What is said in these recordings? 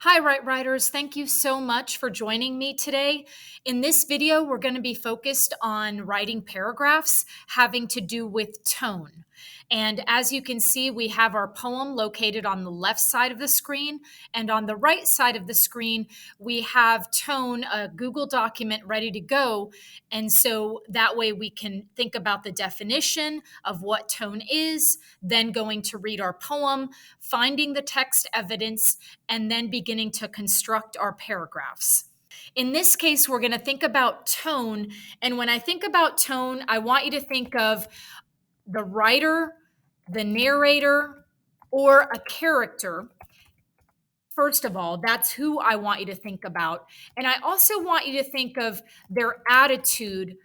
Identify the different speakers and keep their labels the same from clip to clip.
Speaker 1: Hi, Right Writers. Thank you so much for joining me today. In this video, we're going to be focused on writing paragraphs having to do with tone. And as you can see, we have our poem located on the left side of the screen. And on the right side of the screen, we have tone, a Google document ready to go. And so that way we can think about the definition of what tone is, then going to read our poem, finding the text evidence, and then beginning to construct our paragraphs. In this case, we're going to think about tone. And when I think about tone, I want you to think of the writer, the narrator, or a character. First of all, that's who I want you to think about. And I also want you to think of their attitude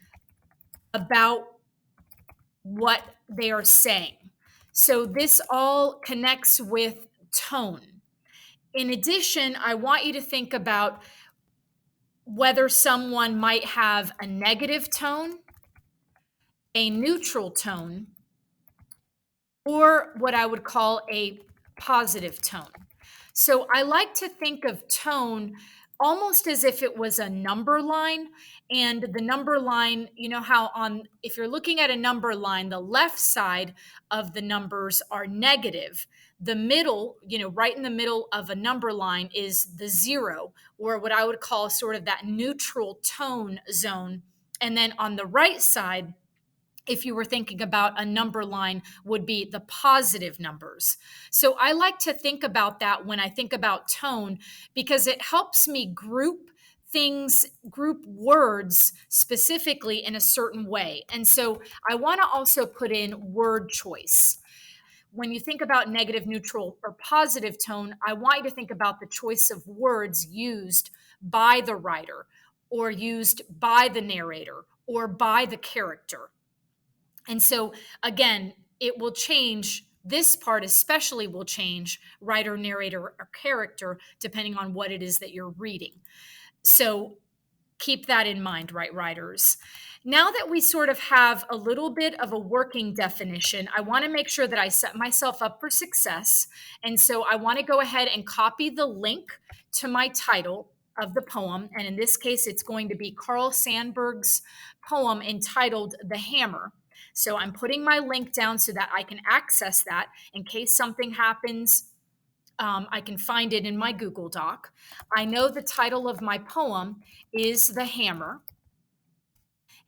Speaker 1: about what they are saying. So this all connects with tone. In addition, I want you to think about whether someone might have a negative tone, a neutral tone, or what I would call a positive tone. So I like to think of tone almost as if it was a number line. And the number line, you know how if you're looking at a number line, the left side of the numbers are negative. The middle, right in the middle of a number line is the zero, or what I would call sort of that neutral tone zone. And then on the right side, if you were thinking about a number line, would be the positive numbers. So I like to think about that when I think about tone, because it helps me group things, group words specifically in a certain way. And so I want to also put in word choice. When you think about negative, neutral, or positive tone, I want you to think about the choice of words used by the writer, or used by the narrator, or by the character. And so, again, it will change. This part especially will change writer, narrator, or character, depending on what it is that you're reading. So keep that in mind, right, writers? Now that we sort of have a little bit of a working definition, I want to make sure that I set myself up for success. And so I want to go ahead and copy the link to my title of the poem. And in this case, it's going to be Carl Sandburg's poem entitled The Hammer. So I'm putting my link down so that I can access that in case something happens. I can find it in my Google Doc. I know the title of my poem is The Hammer.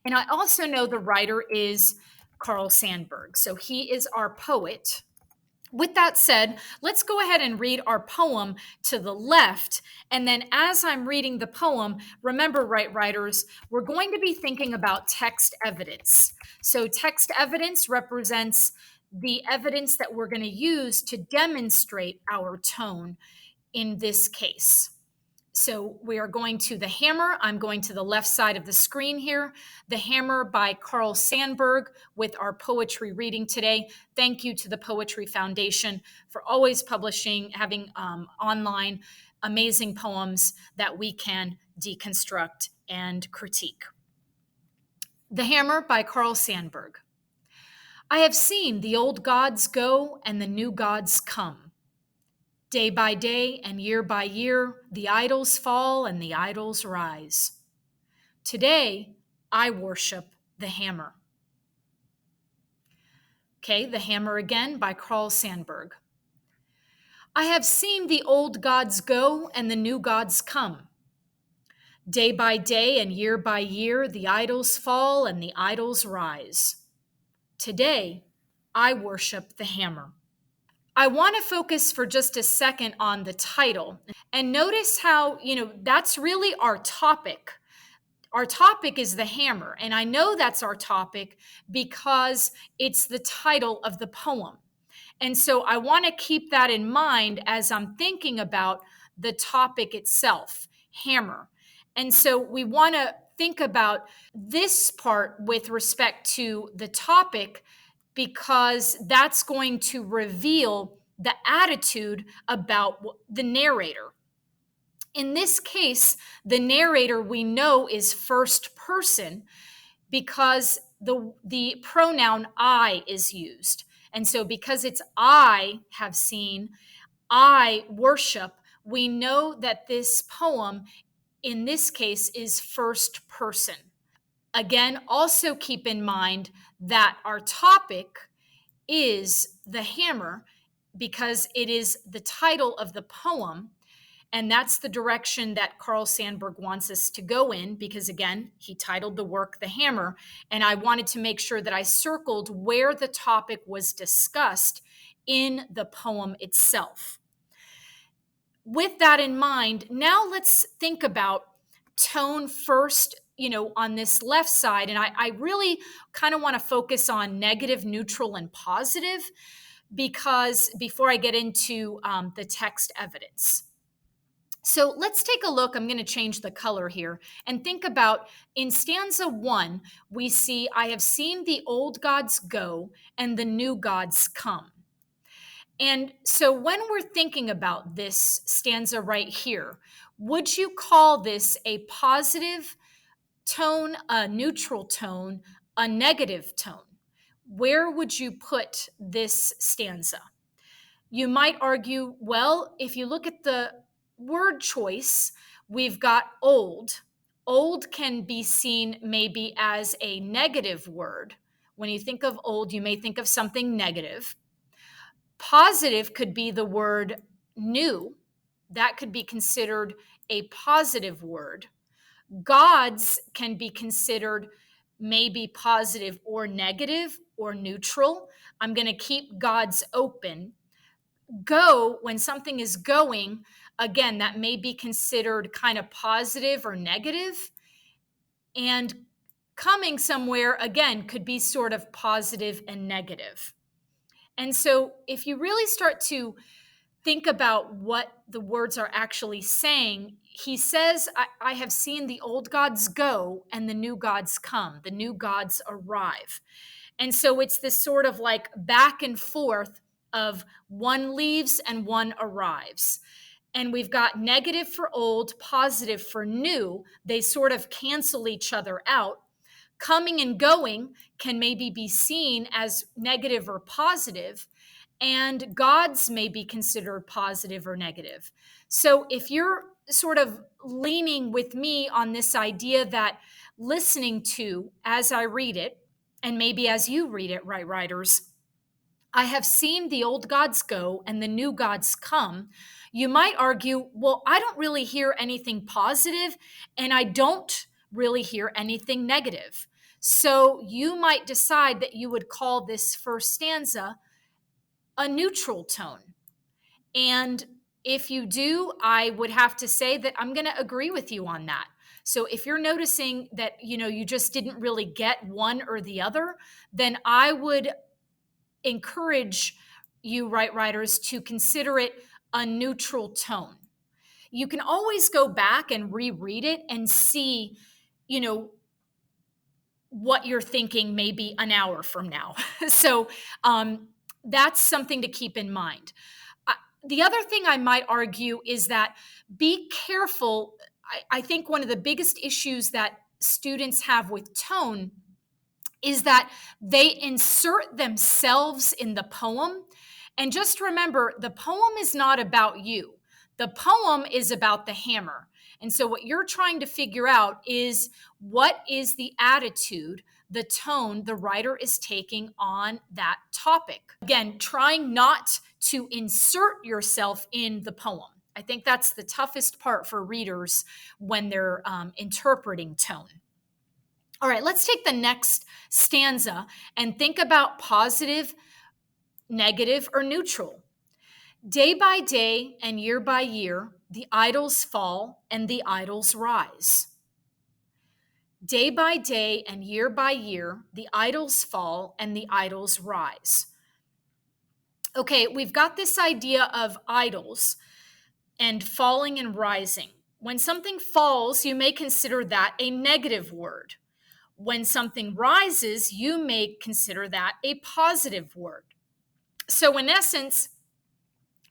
Speaker 1: And I also know the writer is Carl Sandburg. So he is our poet. With that said, let's go ahead and read our poem to the left. And then as I'm reading the poem, remember, right, writers, we're going to be thinking about text evidence. So text evidence represents the evidence that we're going to use to demonstrate our tone in this case. So we are going to The Hammer. I'm going to the left side of the screen here. The Hammer by Carl Sandburg with our poetry reading today. Thank you to the Poetry Foundation for always publishing, having online amazing poems that we can deconstruct and critique. The Hammer by Carl Sandburg. I have seen the old gods go and the new gods come. Day by day and year by year, the idols fall and the idols rise. Today, I worship the hammer. Okay, The Hammer again by Carl Sandburg. I have seen the old gods go and the new gods come. Day by day and year by year, the idols fall and the idols rise. Today, I worship the hammer. I want to focus for just a second on the title and notice how, that's really our topic. Our topic is the hammer. And I know that's our topic because it's the title of the poem. And so I want to keep that in mind as I'm thinking about the topic itself, hammer. And so we want to think about this part with respect to the topic, because that's going to reveal the attitude about the narrator. In this case, the narrator we know is first person because the pronoun I is used. And so because it's I have seen, I worship, we know that this poem, in this case, is first person. Again, also keep in mind that our topic is the hammer because it is the title of the poem. And that's the direction that Carl Sandburg wants us to go in because, again, he titled the work The Hammer. And I wanted to make sure that I circled where the topic was discussed in the poem itself. With that in mind, now let's think about tone first, on this left side. And I really kind of want to focus on negative, neutral, and positive because before I get into the text evidence. So let's take a look. I'm going to change the color here and think about in stanza 1, we see, I have seen the old gods go and the new gods come. And so when we're thinking about this stanza right here, would you call this a positive tone, a neutral tone, a negative tone? Where would you put this stanza? You might argue, well, if you look at the word choice, we've got old. Old can be seen maybe as a negative word. When you think of old, you may think of something negative. Positive could be the word new. That could be considered a positive word. Gods can be considered maybe positive or negative or neutral. I'm going to keep gods open. Go, when something is going, again, that may be considered kind of positive or negative. And coming somewhere, again, could be sort of positive and negative. And so if you really start to think about what the words are actually saying, he says, I have seen the old gods go and the new gods come, the new gods arrive. And so it's this sort of like back and forth of one leaves and one arrives. And we've got negative for old, positive for new. They sort of cancel each other out. Coming and going can maybe be seen as negative or positive, and gods may be considered positive or negative. So if you're sort of leaning with me on this idea that listening to as I read it, and maybe as you read it, right, writers, I have seen the old gods go and the new gods come, you might argue, well, I don't really hear anything positive, and I don't really hear anything negative. So you might decide that you would call this first stanza a neutral tone. And if you do, I would have to say that I'm going to agree with you on that. So if you're noticing that, you just didn't really get one or the other, then I would encourage you, right writers, to consider it a neutral tone. You can always go back and reread it and see, what you're thinking maybe an hour from now. So that's something to keep in mind. The other thing I might argue is that be careful. I think one of the biggest issues that students have with tone is that they insert themselves in the poem. And just remember, the poem is not about you. The poem is about the hammer. And so what you're trying to figure out is what is the attitude, the tone the writer is taking on that topic. Again, trying not to insert yourself in the poem. I think that's the toughest part for readers when they're interpreting tone. All right, let's take the next stanza and think about positive, negative, or neutral. Day by day and year by year, the idols fall and the idols rise. Day by day and year by year, the idols fall and the idols rise. Okay, we've got this idea of idols and falling and rising. When something falls, you may consider that a negative word. When something rises, you may consider that a positive word. So in essence,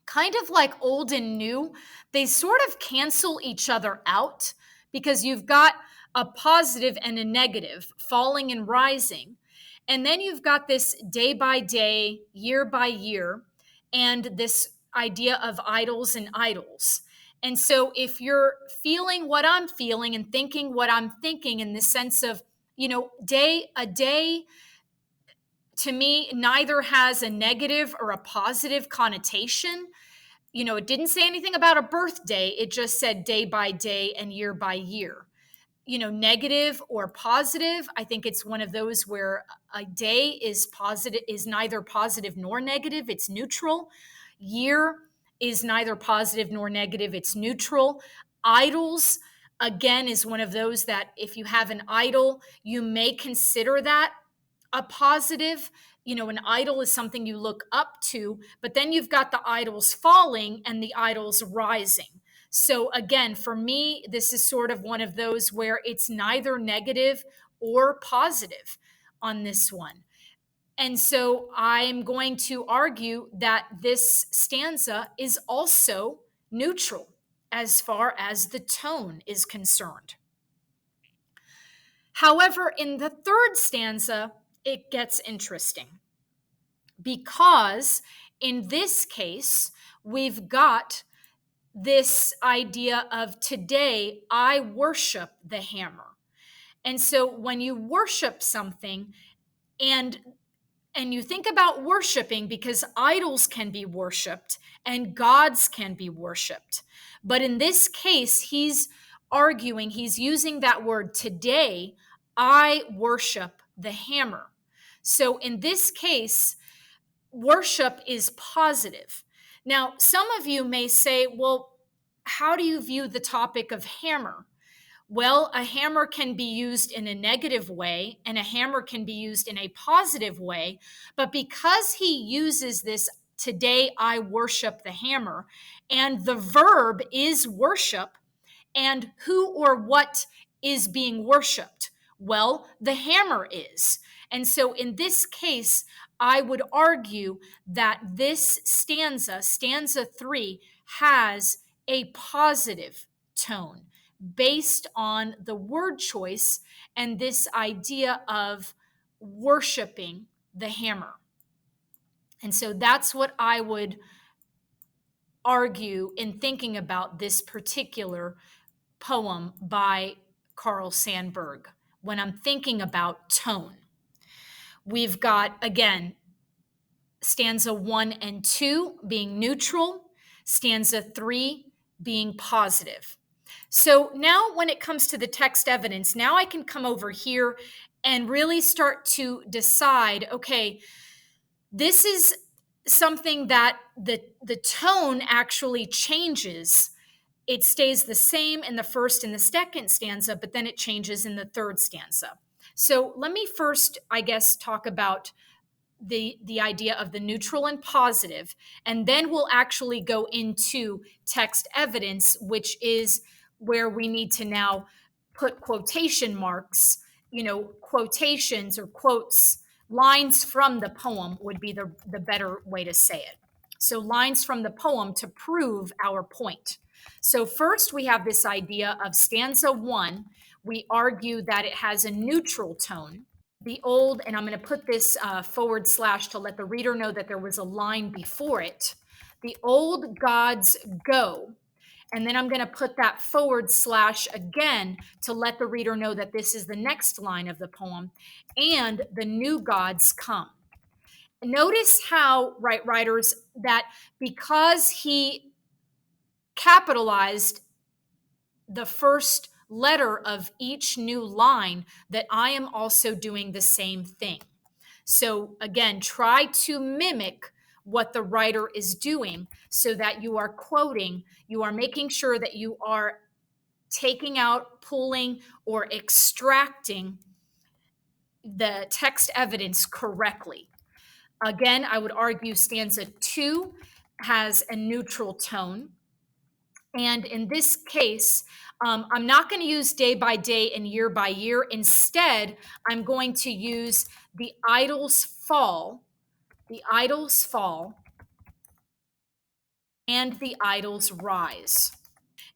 Speaker 1: kind of like old and new, they sort of cancel each other out because you've got a positive and a negative, falling and rising. And then you've got this day by day, year by year, and this idea of idols and idols. And so if you're feeling what I'm feeling and thinking what I'm thinking in the sense of, a day to me neither has a negative or a positive connotation. It didn't say anything about a birthday. It just said day by day and year by year. Negative or positive, I think it's one of those where a day is neither positive nor negative, it's neutral. Year is neither positive nor negative, it's neutral. Idols, again, is one of those that if you have an idol, you may consider that a positive. An idol is something you look up to, but then you've got the idols falling and the idols rising. So again, for me, this is sort of one of those where it's neither negative or positive on this one. And so I'm going to argue that this stanza is also neutral as far as the tone is concerned. However, in the third stanza, it gets interesting because in this case, we've got this idea of today I worship the hammer. And so when you worship something and you think about worshiping, because idols can be worshiped and gods can be worshiped. But in this case, he's arguing, he's using that word today, I worship the hammer. So in this case, worship is positive. Now, some of you may say, well, how do you view the topic of hammer? Well, a hammer can be used in a negative way and a hammer can be used in a positive way. But because he uses this, today I worship the hammer, and the verb is worship, and who or what is being worshiped? Well, the hammer is. And so in this case, I would argue that this stanza, stanza 3, has a positive tone based on the word choice and this idea of worshiping the hammer. And so that's what I would argue in thinking about this particular poem by Carl Sandburg when I'm thinking about tone. We've got, again, stanza 1 and 2 being neutral, stanza 3 being positive. So now when it comes to the text evidence, now I can come over here and really start to decide, okay, this is something that the tone actually changes. It stays the same in the first and the second stanza, but then it changes in the third stanza. So let me first, I guess, talk about the idea of the neutral and positive, and then we'll actually go into text evidence, which is where we need to now put quotation marks, quotations or quotes, lines from the poem would be the better way to say it. So lines from the poem to prove our point. So first we have this idea of stanza 1. We argue that it has a neutral tone. The old, and I'm going to put this forward slash to let the reader know that there was a line before it. The old gods go. And then I'm going to put that forward slash again to let the reader know that this is the next line of the poem. And the new gods come. Notice how, right, writers, that because he capitalized the first letter of each new line, that I am also doing the same thing. So again, try to mimic what the writer is doing so that you are quoting, you are making sure that you are taking out, pulling, or extracting the text evidence correctly. Again, I would argue stanza 2 has a neutral tone. And in this case, I'm not going to use day by day and year by year. Instead, I'm going to use the idols fall, and the idols rise.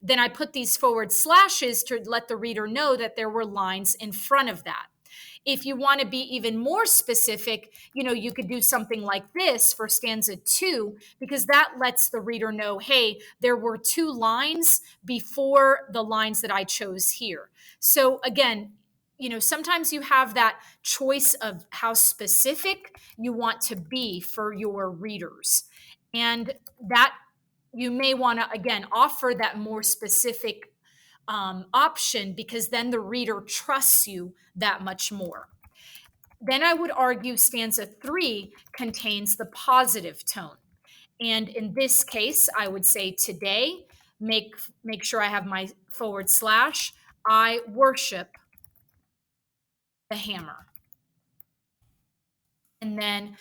Speaker 1: Then I put these forward slashes to let the reader know that there were lines in front of that. If you want to be even more specific, you could do something like this for stanza 2, because that lets the reader know, hey, there were 2 lines before the lines that I chose here. So again, sometimes you have that choice of how specific you want to be for your readers. And that you may want to, again, offer that more specific option, because then the reader trusts you that much more. Then I would argue stanza 3 contains the positive tone. And in this case, I would say today, make sure I have my / I worship the hammer. And then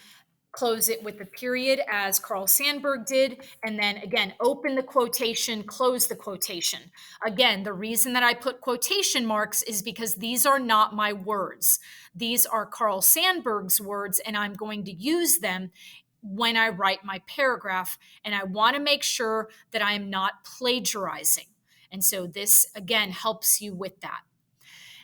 Speaker 1: close it with the period as Carl Sandburg did, and then again, open the quotation, close the quotation. Again, the reason that I put quotation marks is because these are not my words. These are Carl Sandburg's words, and I'm going to use them when I write my paragraph, and I want to make sure that I am not plagiarizing. And so this, again, helps you with that.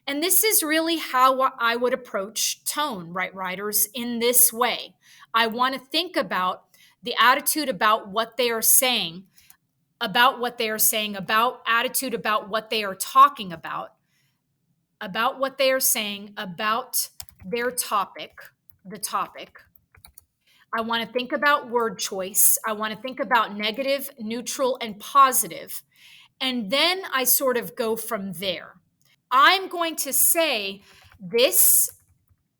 Speaker 1: And this is really how I would approach tone, right, writers, in this way. I want to think about the attitude about what they are saying, about attitude about what they are talking about what they are saying, about their topic, the topic. I want to think about word choice. I want to think about negative, neutral, and positive. And then I sort of go from there. I'm going to say this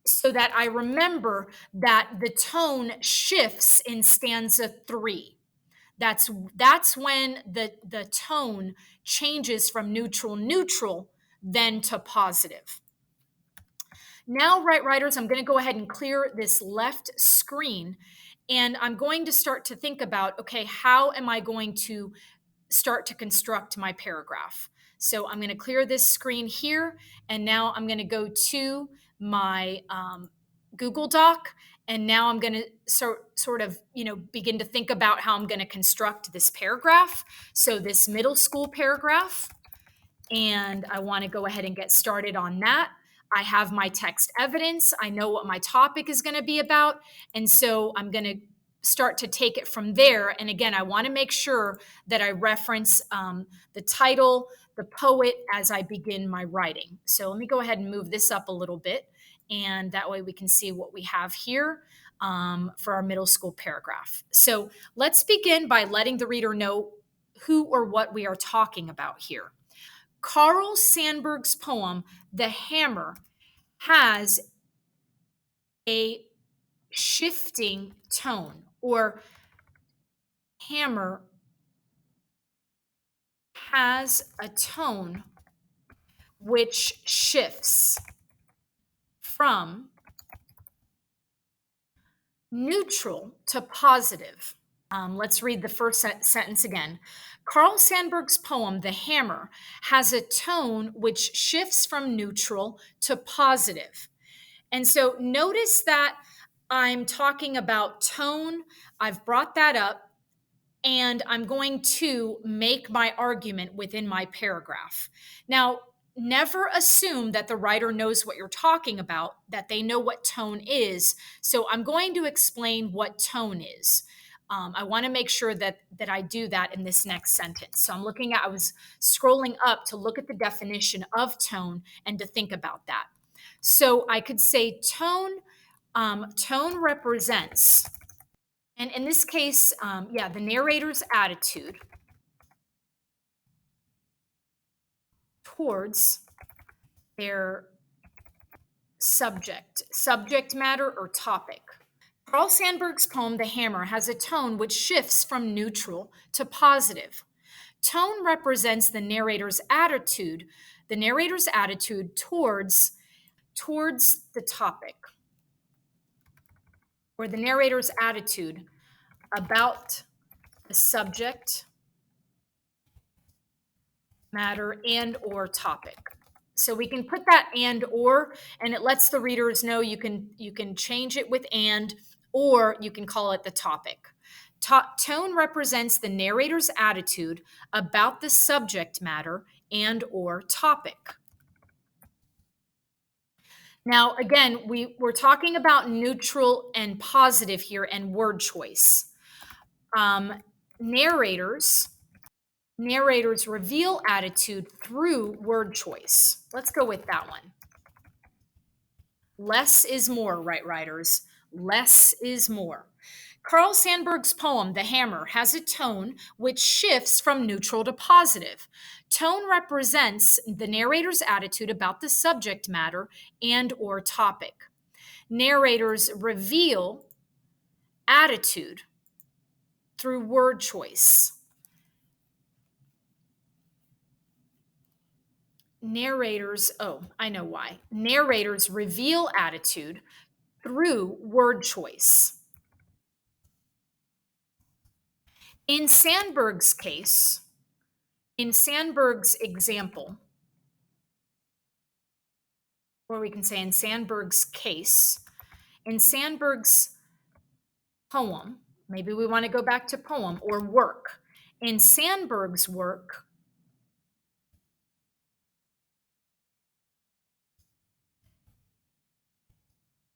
Speaker 1: so that I remember that the tone shifts in stanza 3. That's when the tone changes from neutral then to positive. Now, right, writers, I'm going to go ahead and clear this left screen, and I'm going to start to think about, okay, how am I going to start to construct my paragraph? So I'm going to clear this screen here, and now I'm going to go to my Google Doc, and now I'm going to sort of begin to think about how I'm going to construct this paragraph. So this middle school paragraph, and I want to go ahead and get started on that. I have my text evidence. I know what my topic is going to be about, and so I'm going to start to take it from there. And again, I want to make sure that I reference the title, the poet, as I begin my writing. So let me go ahead and move this up a little bit, and that way we can see what we have here for our middle school paragraph. So let's begin by letting the reader know who or what we are talking about here. Carl Sandburg's poem, The Hammer, has a shifting tone, or hammer has a tone which shifts from neutral to positive. Let's read the first sentence again. Carl Sandburg's poem, The Hammer, has a tone which shifts from neutral to positive. And so notice that I'm talking about tone. I've brought that up, and I'm going to make my argument within my paragraph. Now, never assume that the writer knows what you're talking about, that they know what tone is. So I'm going to explain what tone is. I want to make sure that I do that in this next sentence. So I was scrolling up to look at the definition of tone and to think about that. So I could say tone represents, and in this case, the narrator's attitude towards their subject matter or topic. Carl Sandburg's poem, The Hammer, has a tone which shifts from neutral to positive. Tone represents the narrator's attitude towards the topic, or the narrator's attitude about the subject matter and or topic. So we can put that and it lets the readers know you can change it with and, or you can call it the topic. Tone represents the narrator's attitude about the subject matter and or topic. Now, again, we're talking about neutral and positive here and word choice. Um, narrators narrators reveal attitude through word choice. Let's go with that one. Less is more, right, writers? Less is more. Carl Sandburg's poem, The Hammer, has a tone which shifts from neutral to positive. Tone represents the narrator's attitude about the subject matter and or topic. Narrators reveal attitude through word choice. I know why. Narrators reveal attitude through word choice. In Sandburg's case, in Sandburg's example, or we can say in Sandburg's case, in Sandburg's poem, maybe we want to go back to poem or work. In Sandburg's work,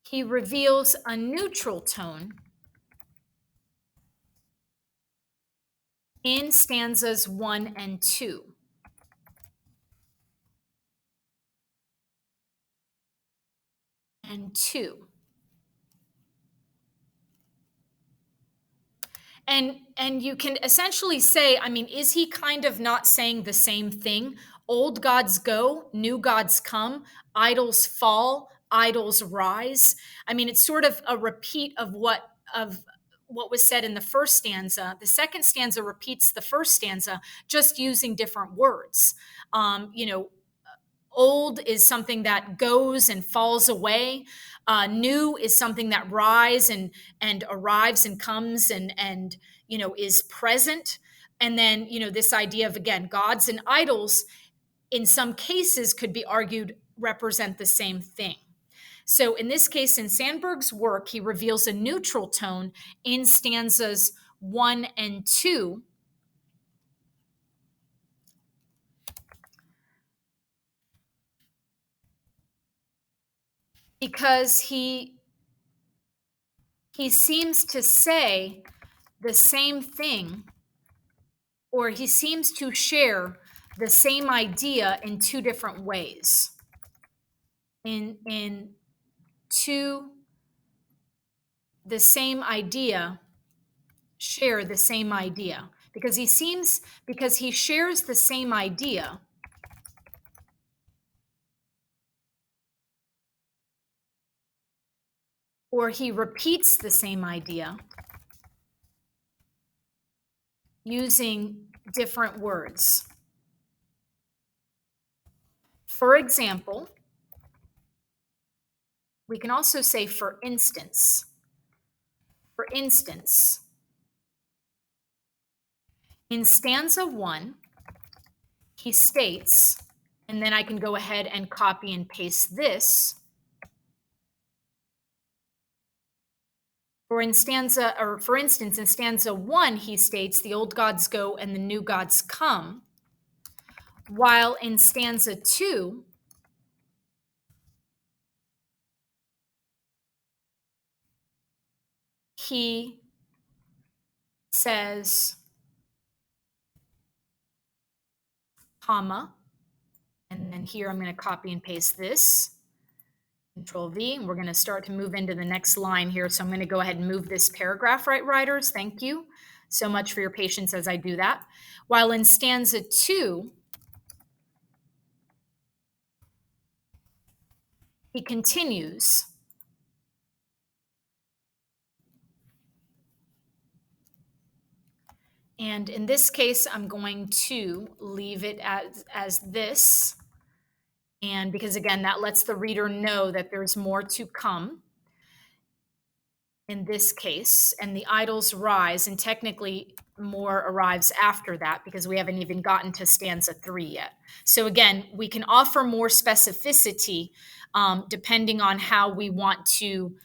Speaker 1: he reveals a neutral tone in stanzas 1 and 2. And 2. And you can essentially say, I mean, is he kind of not saying the same thing? Old gods go, new gods come, idols fall, idols rise. I mean, it's sort of a repeat of what was said in the first stanza. The second stanza repeats the first stanza, just using different words. You know, old is something that goes and falls away. New is something that rise and arrives and comes and you know is present. And then you know this idea of again gods and idols in some cases could be argued represent the same thing. So in this case, in Sandburg's work, he reveals a neutral tone in stanzas 1 and 2. Because he seems to say the same thing, or he seems to share the same idea in two different ways. In two, the same idea, share the same idea. Because he shares the same idea, or he repeats the same idea using different words. For example, we can also say for instance. For instance, in stanza 1, he states, and then I can go ahead and copy and paste this. For instance, in stanza 1, he states, the old gods go and the new gods come. While in stanza 2, he says, comma, and then here I'm going to copy and paste this. Control V, and we're going to start to move into the next line here. So I'm going to go ahead and move this paragraph, right, writers? Thank you so much for your patience as I do that. While in stanza 2, he continues, and in this case, I'm going to leave it as this. And because again, that lets the reader know that there's more to come in this case, and the idols rise, and technically more arrives after that because we haven't even gotten to stanza 3 yet. So again, we can offer more specificity depending on how we want to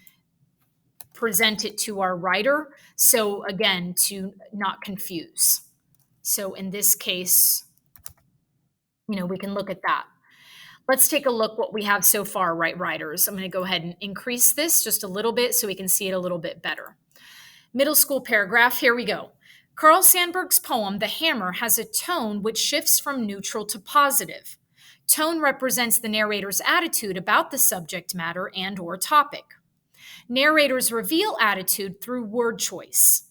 Speaker 1: present it to our writer. So again, to not confuse. So in this case, you know, we can look at that. Let's take a look what we have so far, right, writers. I'm going to go ahead and increase this just a little bit so we can see it a little bit better. Middle school paragraph, here we go. Carl Sandburg's poem, The Hammer, has a tone which shifts from neutral to positive. Tone represents the narrator's attitude about the subject matter and or topic. Narrators reveal attitude through word choice.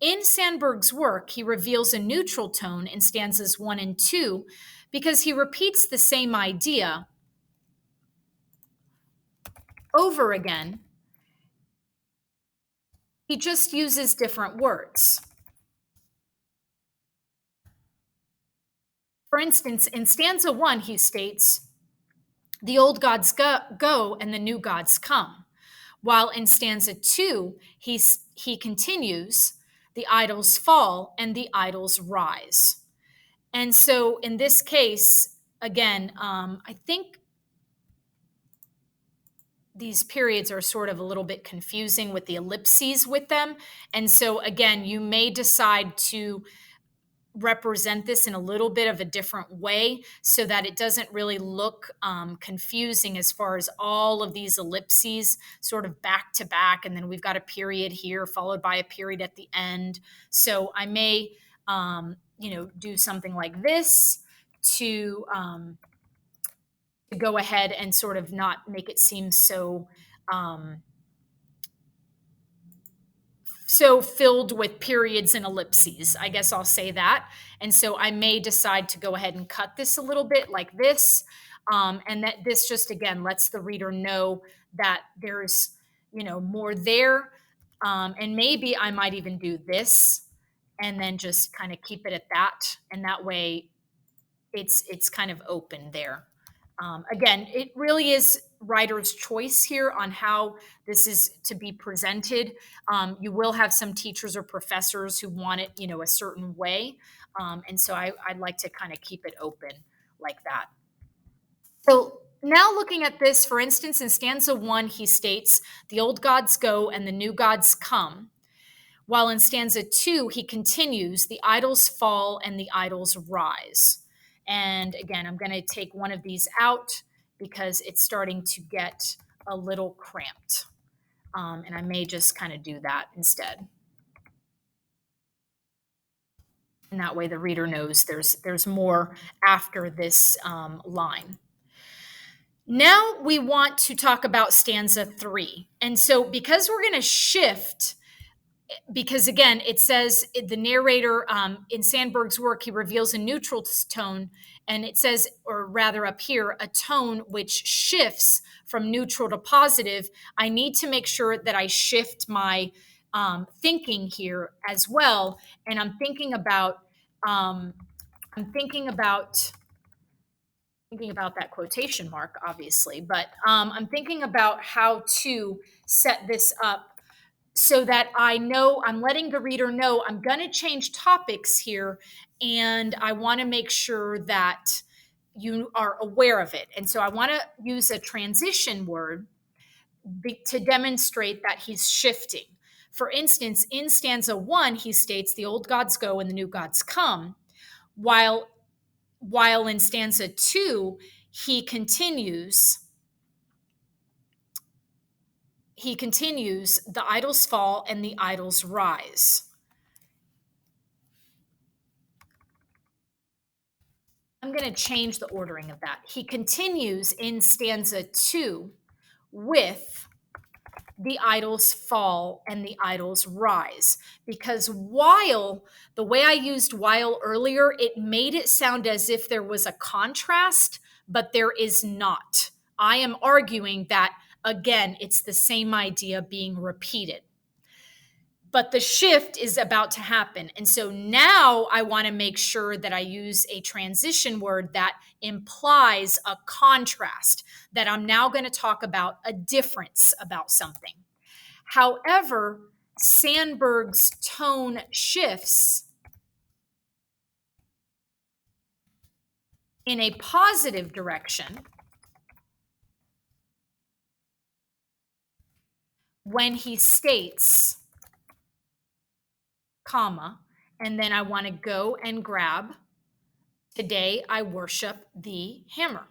Speaker 1: In Sandburg's work, he reveals a neutral tone in stanzas 1 and 2 because he repeats the same idea over again. He just uses different words. For instance, in stanza 1, he states, the old gods go and the new gods come. While in stanza 2, he continues, the idols fall and the idols rise. And so in this case, again, I think these periods are sort of a little bit confusing with the ellipses with them. And so again, you may decide to represent this in a little bit of a different way so that it doesn't really look confusing as far as all of these ellipses sort of back to back. And then we've got a period here followed by a period at the end. So I may, do something like this to go ahead and sort of not make it seem so so filled with periods and ellipses. I guess I'll say that. And so I may decide to go ahead and cut this a little bit like this. And that this just, again, lets the reader know that there's, more there. And maybe I might even do this and then just kind of keep it at that. And that way it's kind of open there. Again, it really is writer's choice here on how this is to be presented. You will have some teachers or professors who want it, a certain way. And so I'd like to kind of keep it open like that. So now looking at this, for instance, in stanza 1, he states, the old gods go and the new gods come. While in stanza 2, he continues, the idols fall and the idols rise. And again, I'm going to take one of these out because it's starting to get a little cramped. And I may just kind of do that instead. And that way the reader knows there's more after this line. Now we want to talk about stanza 3. And so because we're going to shift, because again, it says the narrator in Sandburg's work, he reveals a neutral tone, and it says, or rather up here, a tone which shifts from neutral to positive. I need to make sure that I shift my thinking here as well. And I'm thinking about that quotation mark, obviously, but I'm thinking about how to set this up so that I know I'm letting the reader know I'm going to change topics here, and I want to make sure that you are aware of it. And so I want to use a transition word to demonstrate that he's shifting. For instance, in stanza 1, he states, the old gods go and the new gods come, while in stanza 2, he continues, the idols fall and the idols rise. I'm going to change the ordering of that. He continues in stanza 2 with the idols fall and the idols rise. Because while, the way I used while earlier, it made it sound as if there was a contrast, but there is not. I am arguing that, again, it's the same idea being repeated. But the shift is about to happen. And so now I want to make sure that I use a transition word that implies a contrast, that I'm now going to talk about a difference about something. However, Sandburg's tone shifts in a positive direction when he states, comma, and then I want to go and grab, today I worship the hammer.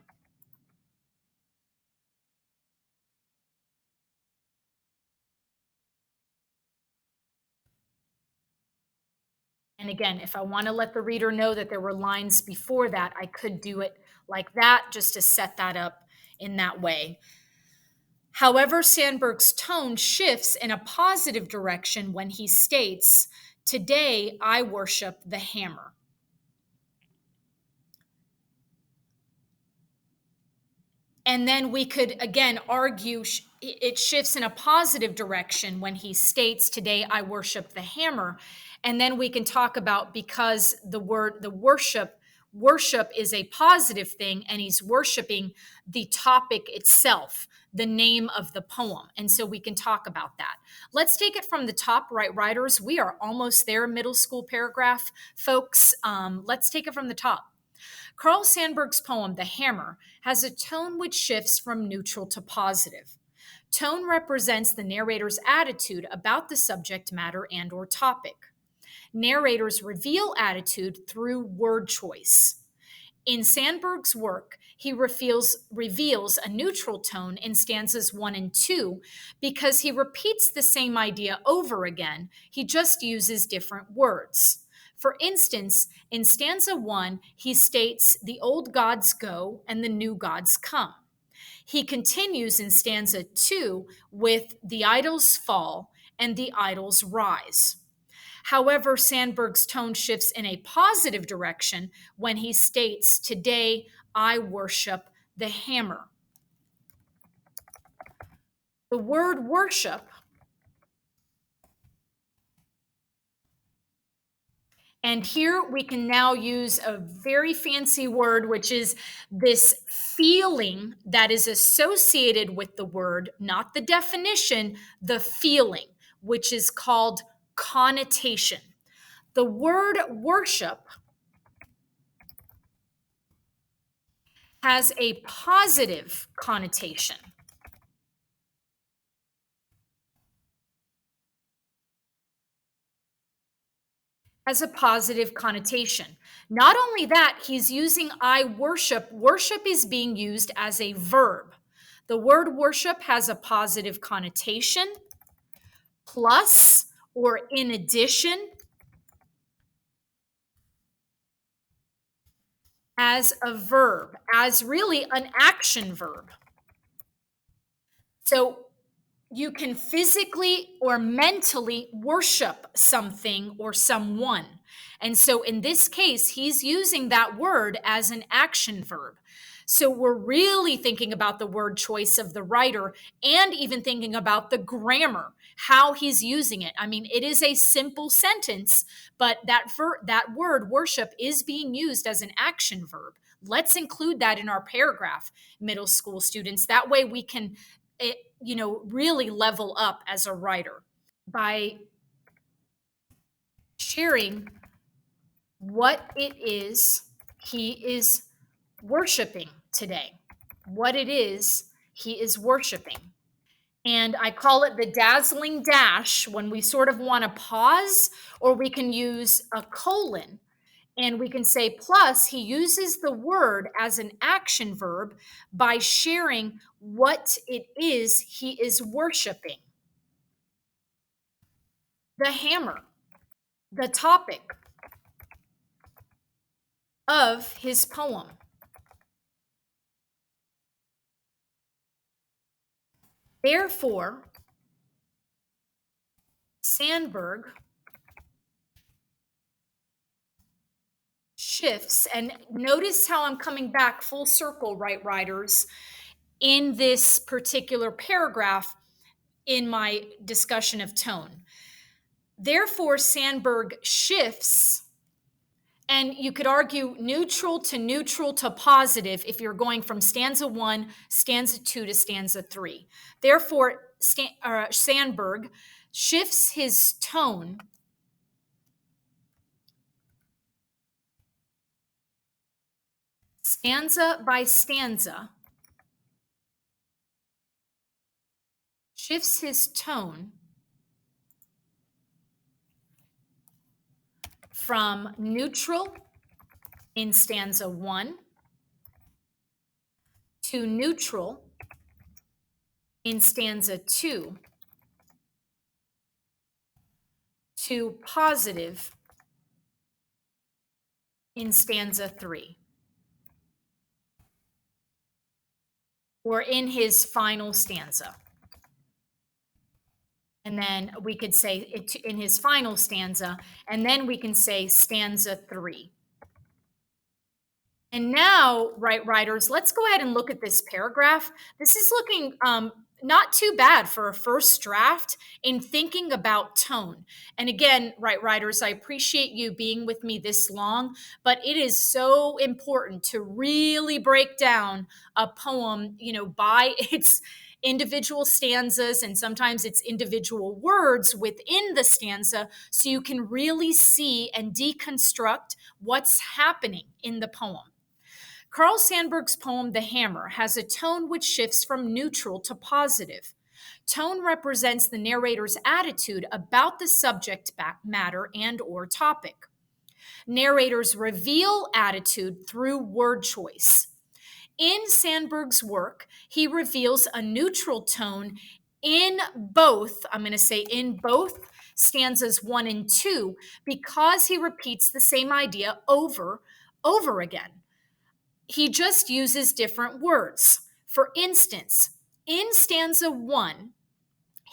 Speaker 1: And again, if I want to let the reader know that there were lines before that, I could do it like that just to set that up in that way. However, Sandberg's tone shifts in a positive direction when he states, "Today I worship the hammer." And then we could again argue it shifts in a positive direction when he states, "Today I worship the hammer." And then we can talk about, because the worship is a positive thing, and he's worshiping the topic itself, the name of the poem. And so we can talk about that. Let's take it from the top, right, writers. We are almost there, middle school paragraph, folks. Let's take it from the top. Carl Sandburg's poem, The Hammer, has a tone which shifts from neutral to positive. Tone represents the narrator's attitude about the subject matter and or topic. Narrators reveal attitude through word choice. In Sandburg's work, he reveals a neutral tone in stanzas 1 and 2 because he repeats the same idea over again. He just uses different words. For instance, in stanza 1, he states, "The old gods go and the new gods come." He continues in stanza 2 with, "The idols fall and the idols rise." However, Sandburg's tone shifts in a positive direction when he states, "Today I worship the hammer." The word worship, and here we can now use a very fancy word, which is this feeling that is associated with the word, not the definition, the feeling, which is called connotation. The word worship has a positive connotation. Has a positive connotation. Not only that, he's using "I worship." Worship is being used as a verb. The word worship has a positive connotation, plus or in addition, as a verb, as really an action verb. So you can physically or mentally worship something or someone. And so in this case, he's using that word as an action verb. So we're really thinking about the word choice of the writer and even thinking about the grammar, how he's using it. I mean, it is a simple sentence, but that word worship is being used as an action verb. Let's include that in our paragraph, middle school students. That way we can really level up as a writer by sharing what it is he is worshiping today, what it is he is worshiping. And I call it the dazzling dash when we sort of want to pause, or we can use a colon and we can say, plus he uses the word as an action verb by sharing what it is he is worshiping. The hammer, the topic of his poem. Therefore, Sandburg shifts, and notice how I'm coming back full circle, right, writers, in this particular paragraph in my discussion of tone. Therefore, Sandburg shifts, and you could argue neutral to positive if you're going from stanza 1, stanza 2 to stanza 3. Therefore, Sandburg shifts his tone stanza by stanza, shifts his tone from neutral in stanza 1 to neutral in stanza 2 to positive in stanza 3, or in his final stanza. And then we could say it in his final stanza, and then we can say stanza 3. And now, right, writers, let's go ahead and look at this paragraph. This is looking not too bad for a first draft in thinking about tone. And again, right, writers, I appreciate you being with me this long, but it is so important to really break down a poem, by its individual stanzas, and sometimes it's individual words within the stanza, so you can really see and deconstruct what's happening in the poem. Carl Sandburg's poem, The Hammer, has a tone which shifts from neutral to positive. Tone represents the narrator's attitude about the subject matter and or topic. Narrators reveal attitude through word choice. In Sandburg's work, he reveals a neutral tone in both, I'm going to say in both stanzas 1 and 2, because he repeats the same idea over again. He just uses different words. For instance, in stanza 1,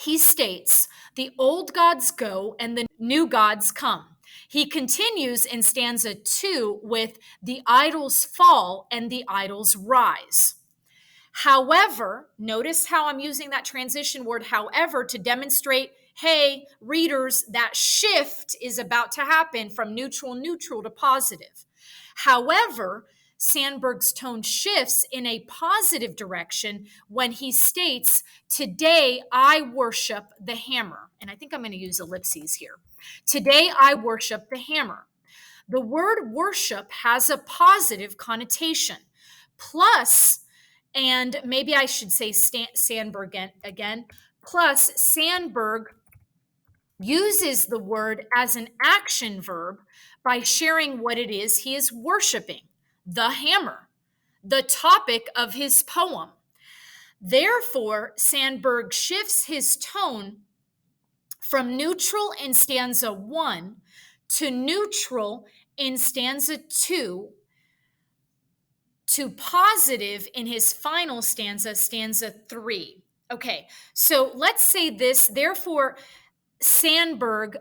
Speaker 1: he states, "The old gods go and the new gods come." He continues in stanza 2 with, "The idols fall and the idols rise." However, notice how I'm using that transition word, however, to demonstrate, hey, readers, that shift is about to happen from neutral to positive. However, Sandburg's tone shifts in a positive direction when he states, "Today I worship the hammer." And I think I'm going to use ellipses here. "Today I worship the hammer." The word worship has a positive connotation. Plus, and maybe I should say Sandburg again, plus Sandburg uses the word as an action verb by sharing what it is he is worshiping, the hammer, the topic of his poem. Therefore, Sandburg shifts his tone from neutral in stanza 1 to neutral in stanza 2 to positive in his final stanza, stanza 3. Okay, so let's say this. Therefore, Sandburg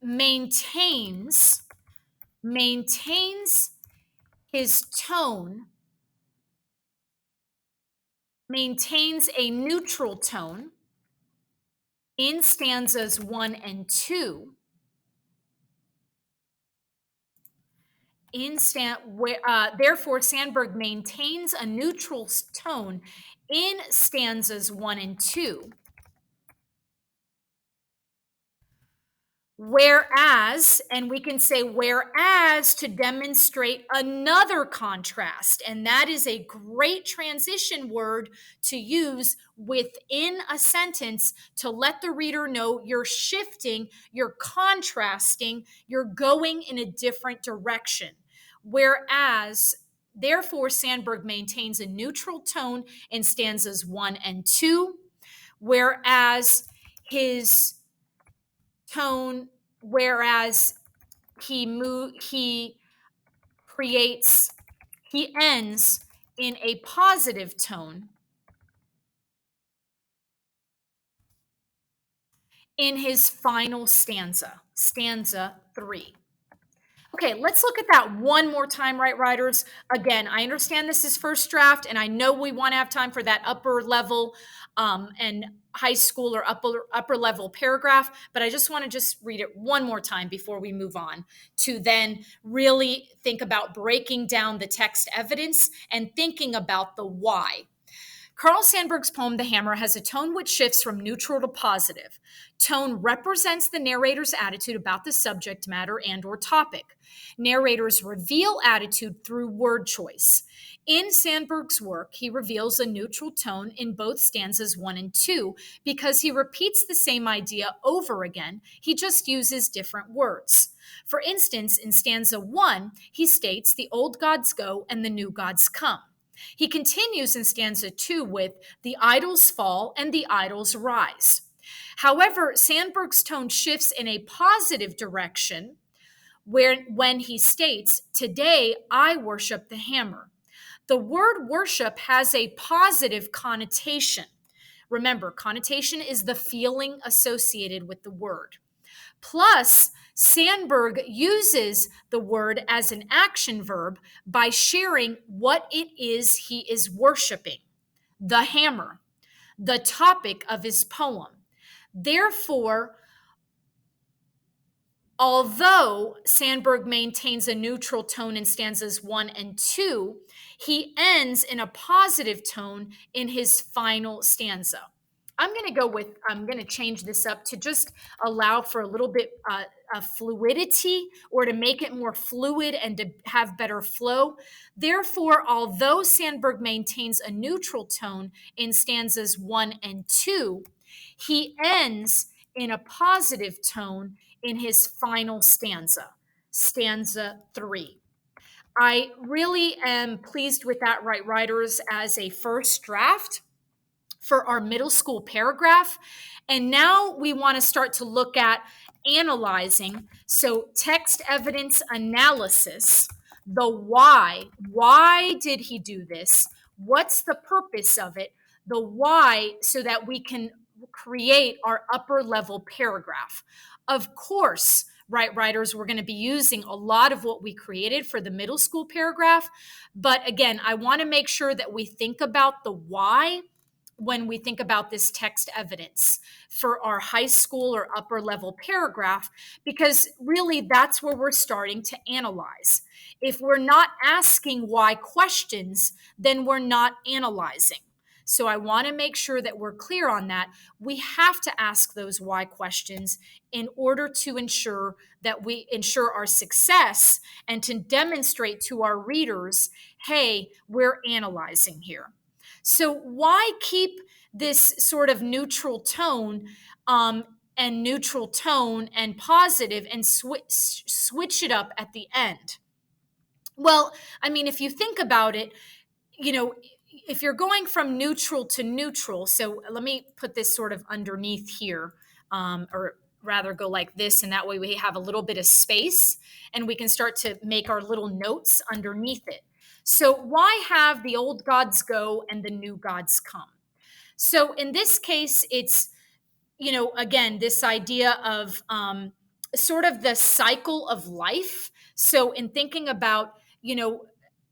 Speaker 1: maintains his tone, maintains a neutral tone in stanzas 1 and 2. Therefore, Sandburg maintains a neutral tone in stanzas 1 and 2. Whereas, and we can say whereas to demonstrate another contrast, and that is a great transition word to use within a sentence to let the reader know you're shifting, you're contrasting, you're going in a different direction. Whereas, therefore, Sandburg maintains a neutral tone in stanzas 1 and 2, whereas his tone, whereas he ends in a positive tone in his final stanza, stanza 3. Okay, let's look at that one more time, right, writers? Again, I understand this is first draft, and I know we want to have time for that upper level and high school or upper level paragraph, but I just want to just read it one more time before we move on to then really think about breaking down the text evidence and thinking about the why. Carl Sandburg's poem, The Hammer, has a tone which shifts from neutral to positive. Tone represents the narrator's attitude about the subject matter and or topic. Narrators reveal attitude through word choice. In Sandburg's work, he reveals a neutral tone in both stanzas 1 and 2 because he repeats the same idea over again. He just uses different words. For instance, in stanza 1, he states, "The old gods go and the new gods come." He continues in stanza 2 with, "The idols fall and the idols rise." However, Sandburg's tone shifts in a positive direction when he states, "Today I worship the hammer." The word worship has a positive connotation. Remember, connotation is the feeling associated with the word. Plus, Sandberg uses the word as an action verb by sharing what it is he is worshiping: the hammer, the topic of his poem. Therefore, although Sandberg maintains a neutral tone in stanzas 1 and 2, he ends in a positive tone in his final stanza. I'm going to change this up to just allow for a little bit of fluidity, or to make it more fluid and to have better flow. Therefore, although Sandberg maintains a neutral tone in stanzas 1 and 2, he ends in a positive tone in his final stanza, stanza 3. I really am pleased with that, Right Writers, as a first draft for our middle school paragraph. And now we want to start to look at analyzing. So, text evidence analysis, the why. Why did he do this? What's the purpose of it? The why, so that we can create our upper level paragraph. Of course, Right Writers, we're going to be using a lot of what we created for the middle school paragraph. But again, I want to make sure that we think about the why when we think about this text evidence for our high school or upper level paragraph, because really that's where we're starting to analyze. If we're not asking why questions, then we're not analyzing. So I want to make sure that we're clear on that. We have to ask those why questions in order to ensure that we ensure our success and to demonstrate to our readers, hey, we're analyzing here. So why keep this sort of neutral tone and positive, and switch it up at the end? Well, I mean, if you think about it, you know, if you're going from neutral to neutral, so let me put this sort of underneath here, or rather go like this, and that way we have a little bit of space and we can start to make our little notes underneath it. So, why have the old gods go and the new gods come? So, in this case, it's, again, this idea of sort of the cycle of life. So, in thinking about,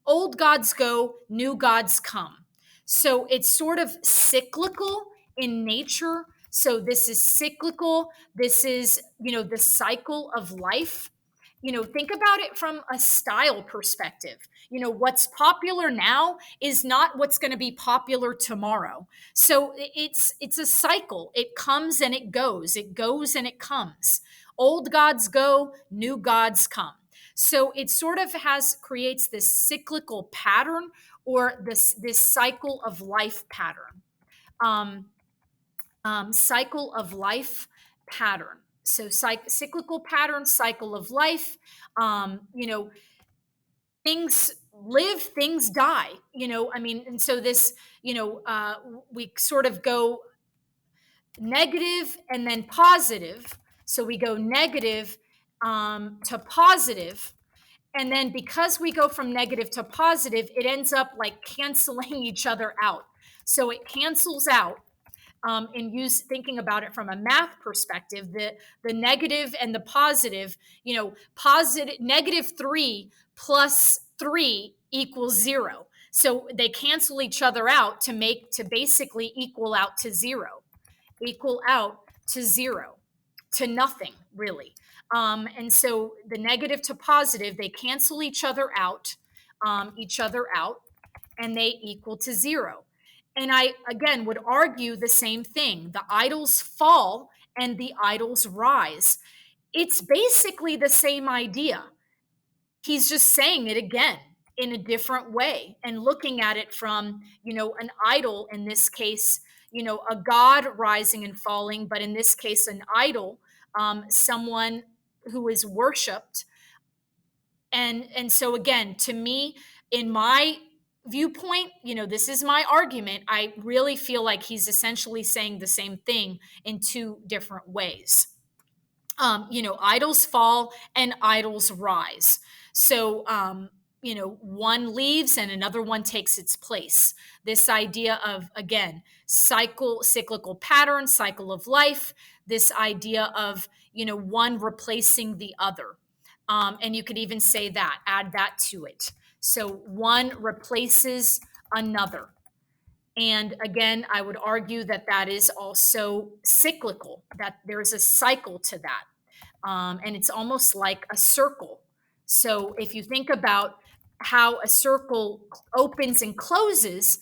Speaker 1: old gods go, new gods come. So, it's sort of cyclical in nature. So, this is cyclical. This is, the cycle of life. Think about it from a style perspective. What's popular now is not what's going to be popular tomorrow. So it's a cycle. It comes and it goes. It goes and it comes. Old gods go, new gods come. So it sort of creates this cyclical pattern, or this cycle of life pattern. Cycle of life pattern. So cyclical pattern, cycle of life. Things live, things die. And so this, we sort of go negative and then positive. So we go negative to positive. And then because we go from negative to positive, it ends up like canceling each other out. So it cancels out. Thinking about it from a math perspective, the negative and the positive, positive -3 plus 3 equals 0. So they cancel each other out to basically equal out to 0, to nothing, really. And so the negative to positive, they cancel each other out, and they equal to 0. And I, again, would argue the same thing. The idols fall and the idols rise. It's basically the same idea. He's just saying it again in a different way and looking at it from, an idol, in this case, a god rising and falling, but in this case, an idol, someone who is worshiped. And so again, to me, in my viewpoint, this is my argument, I really feel like he's essentially saying the same thing in two different ways. Idols fall and idols rise. So, one leaves and another one takes its place. This idea of, again, cyclical pattern, cycle of life, this idea of, one replacing the other. And you could even say that, add that to it. So one replaces another. And again, I would argue that that is also cyclical, that there's a cycle to that. And it's almost like a circle. So if you think about how a circle opens and closes,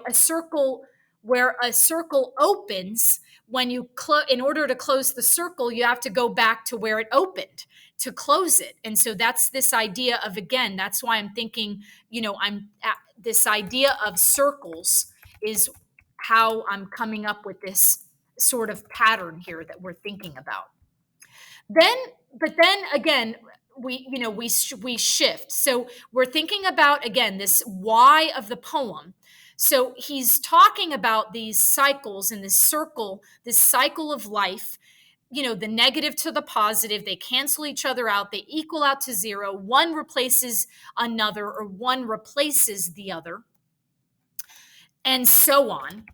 Speaker 1: a circle where a circle opens, when in order to close the circle, you have to go back to where it opened to close it. And so that's this idea of, again, that's why I'm thinking, this idea of circles is how I'm coming up with this sort of pattern here that we're thinking about. Then, but then again, we shift. So we're thinking about, again, this why of the poem. So he's talking about these cycles and this circle, this cycle of life, the negative to the positive, they cancel each other out, they equal out to zero, one replaces another, or one replaces the other, and so on.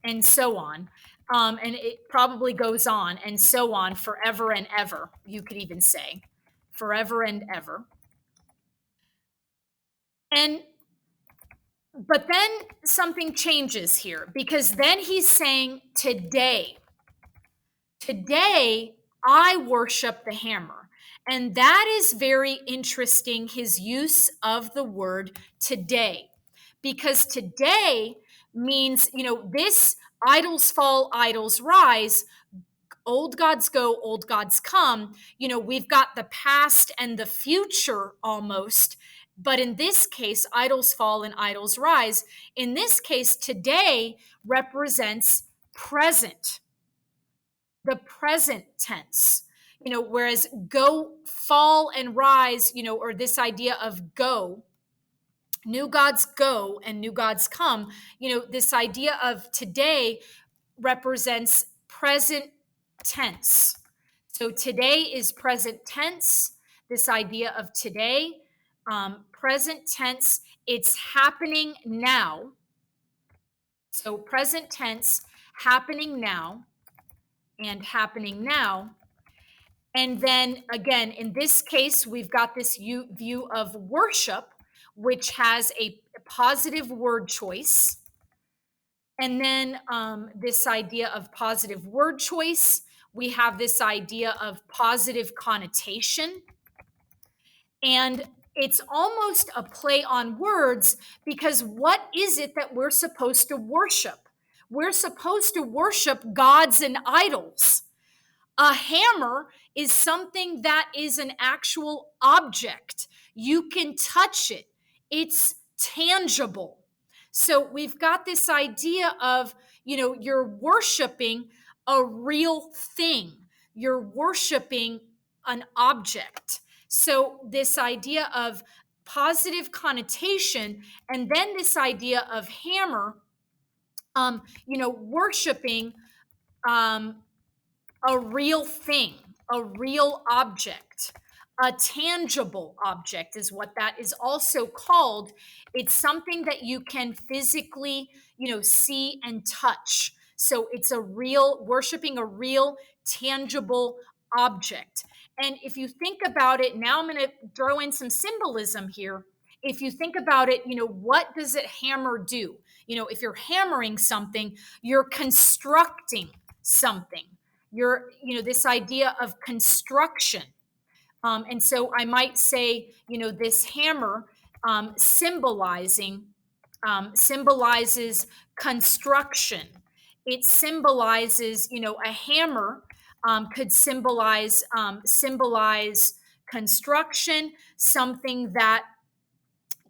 Speaker 1: And so on. And it probably goes on and so on forever and ever, you could even say, forever and ever. And but then something changes here, because then he's saying, today I worship the hammer. And that is very interesting, his use of the word today, because today means, this idols fall, idols rise, old gods go, old gods come. We've got the past and the future almost. But in this case, idols fall and idols rise. In this case, today represents present, the present tense. Whereas go, fall, and rise, or this idea of go, new gods go and new gods come, this idea of today represents present tense. So today is present tense, this idea of today, present tense, it's happening now. So present tense, happening now, and happening now. And then again, in this case, we've got this view of worship, which has a positive word choice. And then this idea of positive word choice, we have this idea of positive connotation. And it's almost a play on words, because what is it that we're supposed to worship? We're supposed to worship gods and idols. A hammer is something that is an actual object. You can touch it. It's tangible. So we've got this idea of, you're worshiping a real thing. You're worshiping an object. So this idea of positive connotation, and then this idea of hammer, worshiping a real thing, a real object, a tangible object is what that is also called. It's something that you can physically, see and touch. So it's worshiping a real, tangible object. And if you think about it, now I'm going to throw in some symbolism here. If you think about it, what does it hammer do? If you're hammering something, you're constructing something. This idea of construction. And so I might say, this hammer symbolizes construction. It symbolizes, a hammer could symbolize construction, something that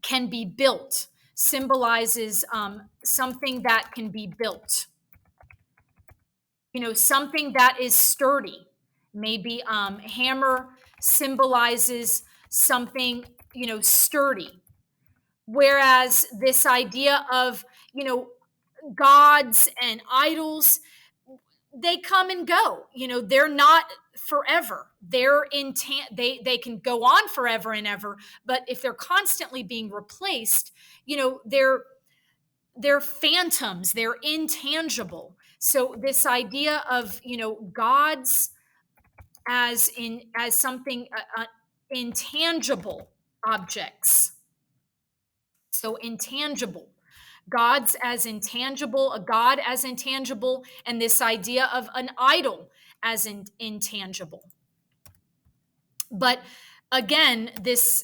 Speaker 1: can be built, symbolizes something that can be built. Something that is sturdy. Maybe hammer symbolizes something, sturdy. Whereas this idea of, gods and idols, they come and go. They're not forever. They can go on forever and ever, but if they're constantly being replaced, they're phantoms, they're intangible. So this idea of, gods as something intangible objects. So intangible. Gods as intangible, a god as intangible, and this idea of an idol as intangible. But again, this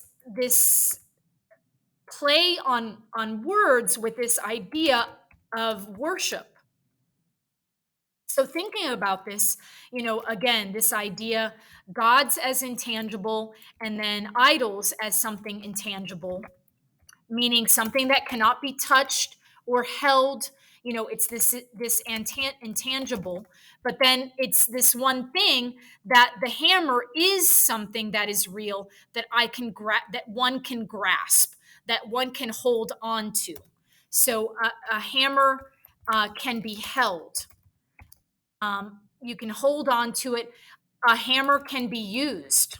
Speaker 1: play on words with this idea of worship. So thinking about this, again, this idea, gods as intangible, and then idols as something intangible, meaning something that cannot be touched or held. It's this intangible, but then it's this one thing, that the hammer is something that is real, that that one can grasp, that one can hold on to. So a hammer can be held. You can hold on to it. A hammer can be used.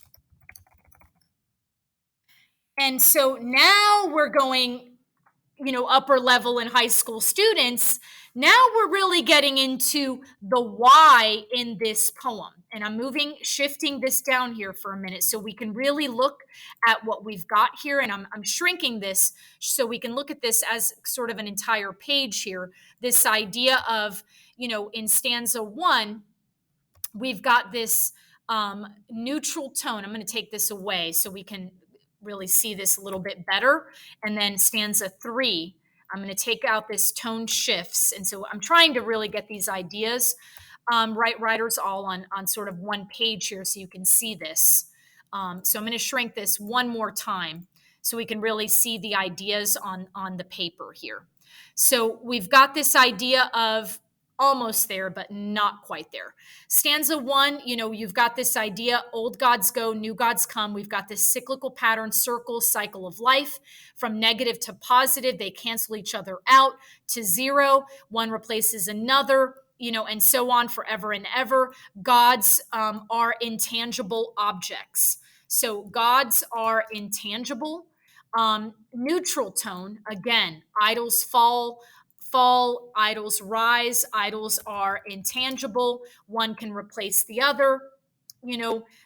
Speaker 1: And so now we're going, upper level and high school students. Now we're really getting into the why in this poem. And I'm shifting this down here for a minute so we can really look at what we've got here. And I'm shrinking this so we can look at this as sort of an entire page here. This idea of, in stanza 1, we've got this neutral tone. I'm going to take this away so we can really see this a little bit better. And then stanza 3, I'm going to take out this tone shifts. And so I'm trying to really get these ideas, writers, all on sort of one page here so you can see this. So I'm going to shrink this one more time so we can really see the ideas on the paper here. So we've got this idea of almost there, but not quite there. Stanza 1, you've got this idea, old gods go, new gods come. We've got this cyclical pattern, cycle of life. From negative to positive, they cancel each other out. To zero, one replaces another, and so on forever and ever. Gods are intangible objects. So gods are intangible. Neutral tone, again, idols fall, idols rise, idols are intangible, one can replace the other,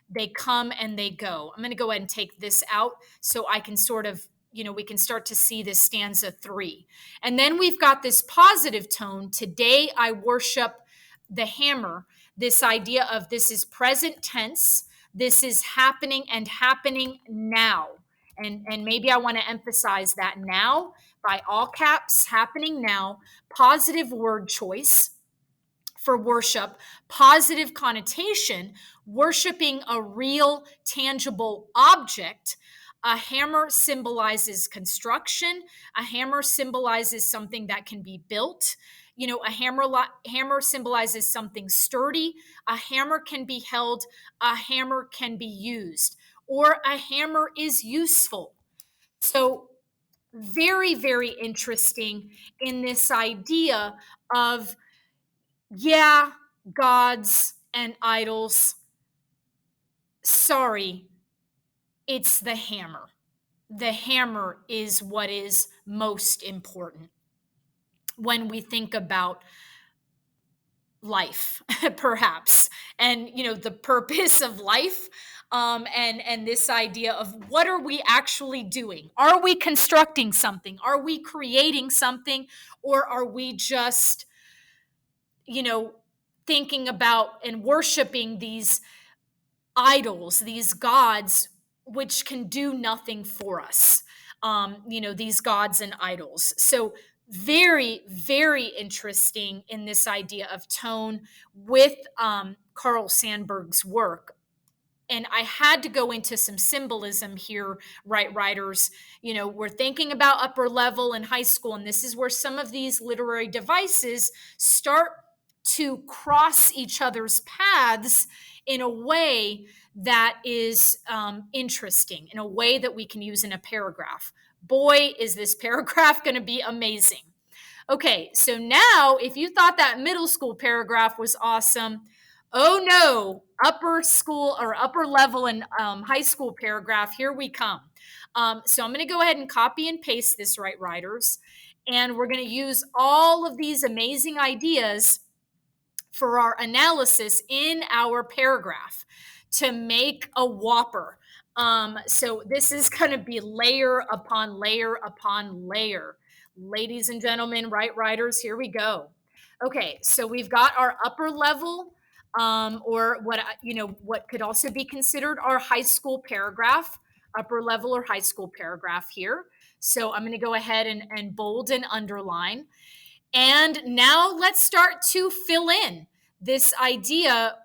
Speaker 1: they come and they go. I'm going to go ahead and take this out so I can sort of, we can start to see this stanza 3. And then we've got this positive tone, today I worship the hammer, this idea of this is present tense, this is happening and happening now. And maybe I want to emphasize that now, by all caps, happening now, positive word choice for worship, positive connotation, worshiping a real, tangible object. A hammer symbolizes construction. A hammer symbolizes something that can be built. A hammer symbolizes something sturdy. A hammer can be held. A hammer can be used. Or a hammer is useful. So very, very interesting in this idea of, gods and idols. Sorry, it's the hammer. The hammer is what is most important when we think about life, perhaps, and the purpose of life, and this idea of what are we actually doing? Are we constructing something? Are we creating something? Or are we just thinking about and worshiping these idols, these gods, which can do nothing for us? These gods and idols. So very, very interesting in this idea of tone with Carl Sandburg's work. And I had to go into some symbolism here, right, writers. We're thinking about upper level and high school, and this is where some of these literary devices start to cross each other's paths in a way that is interesting, in a way that we can use in a paragraph. Boy, is this paragraph going to be amazing. Okay, so now if you thought that middle school paragraph was awesome, Oh no, upper school or upper level and high school paragraph. Here we come. So I'm going to go ahead and copy and paste this, right, writers, and we're going to use all of these amazing ideas for our analysis in our paragraph to make a whopper. So this is going to be layer upon layer upon layer. Ladies and gentlemen, right writers, here we go. Okay, so we've got our upper level, or what could also be considered our high school paragraph, upper level or high school paragraph here. So I'm going to go ahead and bold and underline. And now let's start to fill in this idea,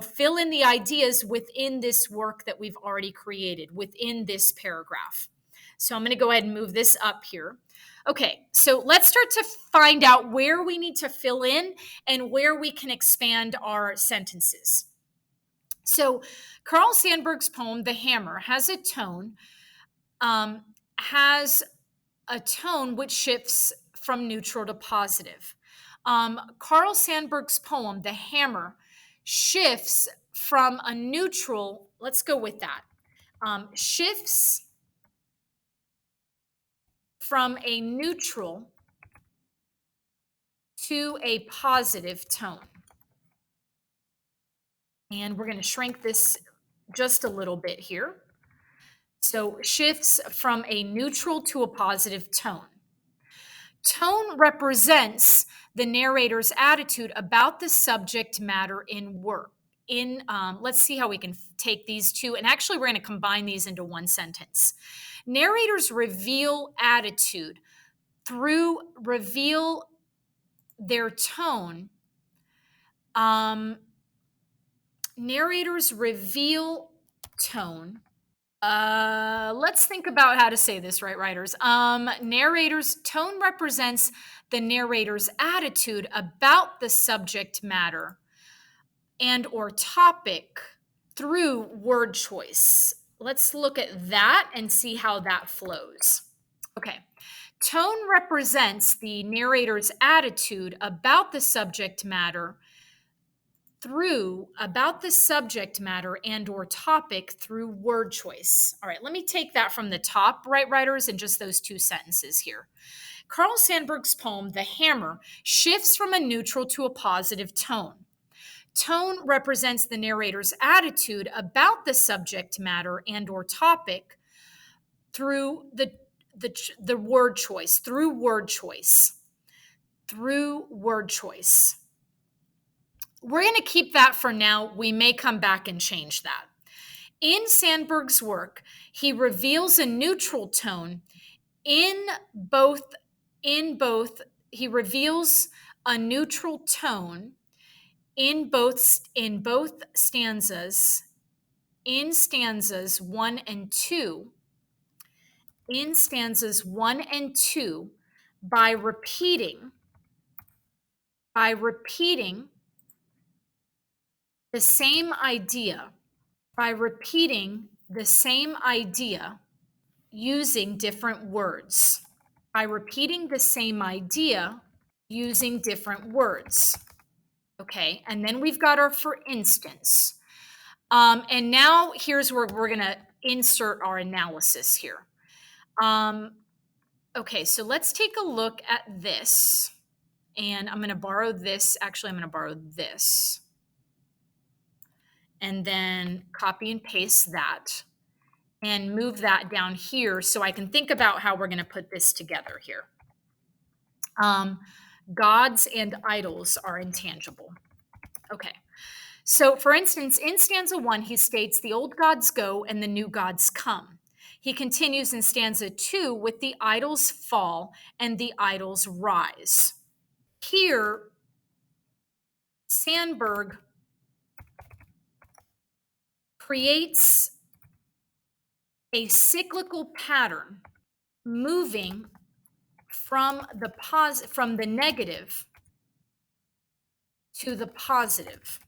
Speaker 1: fill in the ideas within this work that we've already created within this paragraph. So I'm going to go ahead and move this up here. Okay, so let's start to find out where we need to fill in and where we can expand our sentences. So Carl Sandburg's poem, The Hammer, has has a tone which shifts from neutral to positive. Carl Sandburg's poem, The Hammer, shifts from a neutral, let's go with that, shifts from a neutral to a positive tone. And we're going to shrink this just a little bit here. So shifts from a neutral to a positive tone. Tone represents the narrator's attitude about the subject matter in work. Let's see how we can take these two, and actually we're going to combine these into one sentence. Narrators reveal attitude reveal their tone. Narrators reveal tone. Let's think about how to say this, right, writers? Narrators, tone represents the narrator's attitude about the subject matter and or topic through word choice. Let's look at that and see how that flows. Okay. Tone represents the narrator's attitude about the subject matter and or topic through word choice. All right, let me take that from the top, right, writers, and just those two sentences here. Carl Sandburg's poem, The Hammer, shifts from a neutral to a positive tone. Tone represents the narrator's attitude about the subject matter and or topic through the word choice, through word choice. We're going to keep that for now. We may come back and change that. In Sandburg's work, he reveals a neutral tone he reveals a neutral tone in both stanzas, in stanzas 1 and 2. In stanzas 1 and 2 by repeating the same idea, using different words. Okay, and then we've got our for instance. And now here's where we're going to insert our analysis here. Okay, so let's take a look at this. And I'm going to borrow this. Actually, I'm going to borrow this. And then copy and paste that and move that down here so I can think about how we're going to put this together here. Gods and idols are intangible. Okay. So for instance, in stanza 1, he states, the old gods go and the new gods come. He continues in stanza 2 with the idols fall and the idols rise. Here, Sandburg creates a cyclical pattern moving from the negative to the positive.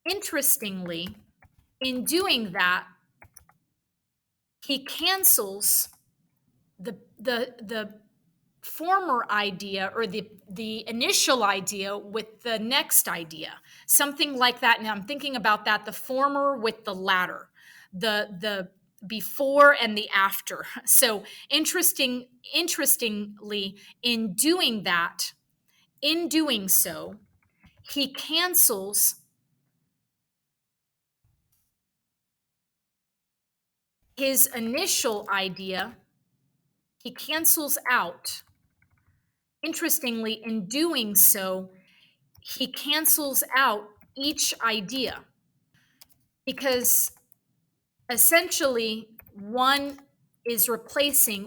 Speaker 1: Interestingly, in doing that, he cancels the former idea or the initial idea with the next idea, something like that. Now I'm thinking about that, the former with the latter, the before and the after. So interestingly, in doing so, he cancels his initial idea. He cancels out. Interestingly, in doing so, he cancels out each idea because essentially one replaces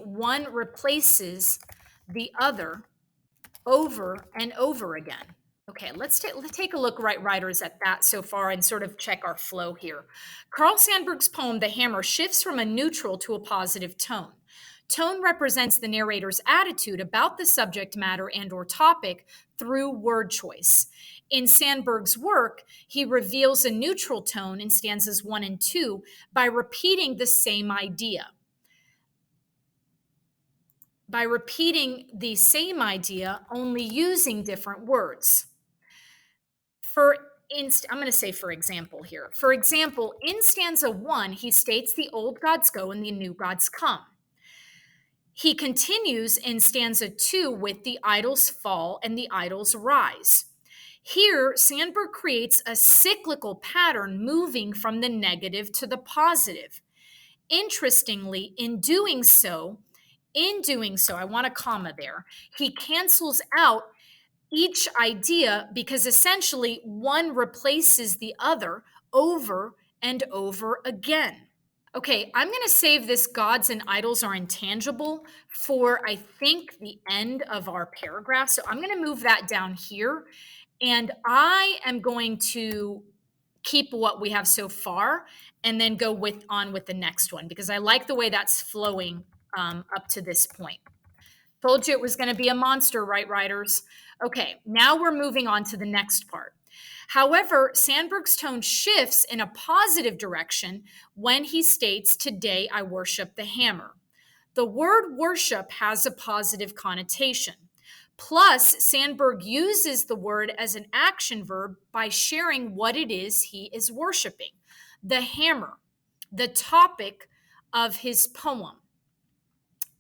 Speaker 1: the other over and over again. Okay, let's take a look, right writers, at that so far and sort of check our flow here. Carl Sandburg's poem, The Hammer, shifts from a neutral to a positive tone. Tone represents the narrator's attitude about the subject matter and or topic through word choice. In Sandburg's work, he reveals a neutral tone in stanzas 1 and 2 by repeating the same idea. By repeating the same idea, only using different words. I'm going to say for example here. For example, in stanza 1, he states the old gods go and the new gods come. He continues in stanza 2 with the idols fall and the idols rise. Here, Sandburg creates a cyclical pattern moving from the negative to the positive. Interestingly, in doing so, I want a comma there, he cancels out each idea because essentially one replaces the other over and over again. Okay, I'm going to save this gods and idols are intangible for, I think, the end of our paragraph. So I'm going to move that down here. And I am going to keep what we have so far and then go on with the next one because I like the way that's flowing up to this point. Told you it was going to be a monster, right, writers? Okay, now we're moving on to the next part. However, Sandburg's tone shifts in a positive direction when he states, "Today I worship the hammer." The word worship has a positive connotation. Plus, Sandburg uses the word as an action verb by sharing what it is he is worshiping: the hammer, the topic of his poem.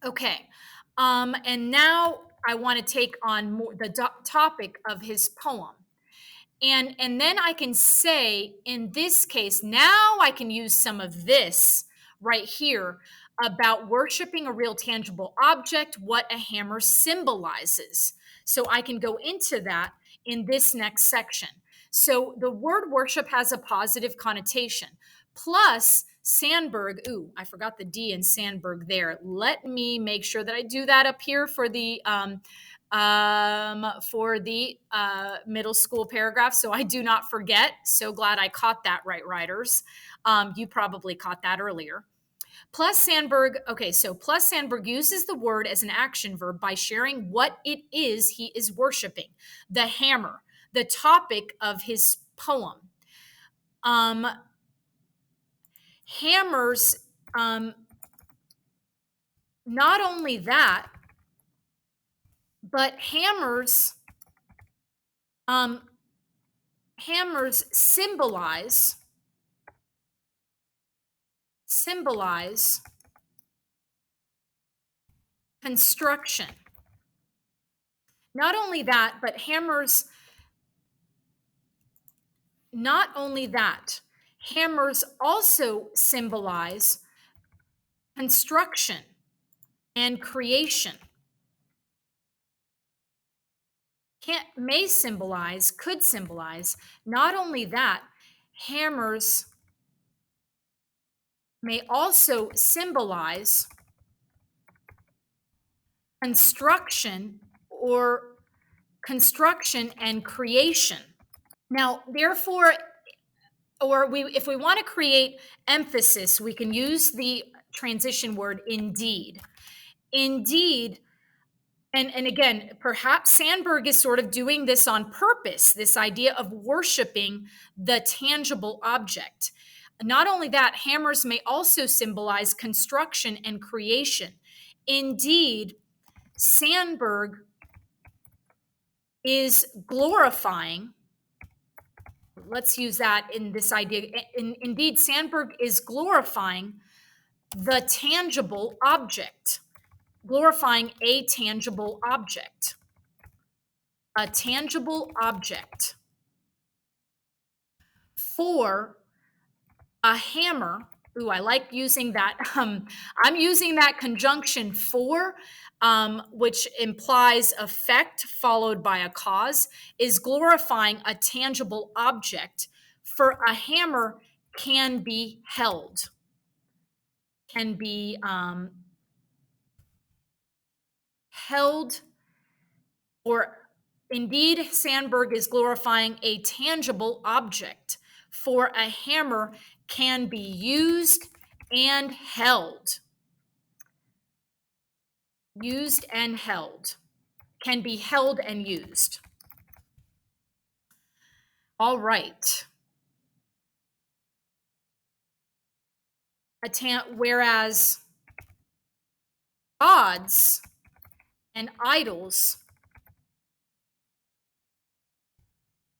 Speaker 1: Okay, and now I want to take on the topic of his poem. And then I can say, in this case, now I can use some of this right here about worshiping a real tangible object, what a hammer symbolizes. So I can go into that in this next section. So the word worship has a positive connotation. Plus, Sandburg, I forgot the D in Sandburg there. Let me make sure that I do that up here for the middle school paragraph, so I do not forget. So glad I caught that, right, writers. You probably caught that earlier. Plus Sandburg uses the word as an action verb by sharing what it is he is worshiping: the hammer, the topic of his poem. Hammers, not only that, but hammers symbolize construction. Not only that, hammers also symbolize construction and creation. Could symbolize. Not only that, hammers may also symbolize construction and creation. Now, therefore, if we want to create emphasis, we can use the transition word indeed. Indeed, and again, perhaps Sandburg is sort of doing this on purpose, this idea of worshiping the tangible object. Not only that, hammers may also symbolize construction and creation. Indeed, Sandburg is glorifying, let's use that in this idea. Indeed, Sandburg is glorifying the tangible object, glorifying a tangible object. A tangible object. For a hammer, ooh, I like using that. I'm using that conjunction for, which implies effect followed by a cause, is glorifying a tangible object. For a hammer can be held, can be held, or indeed, Sandburg is glorifying a tangible object. For a hammer can be used and held. Used and held. Can be held and used. All right. Whereas gods and idols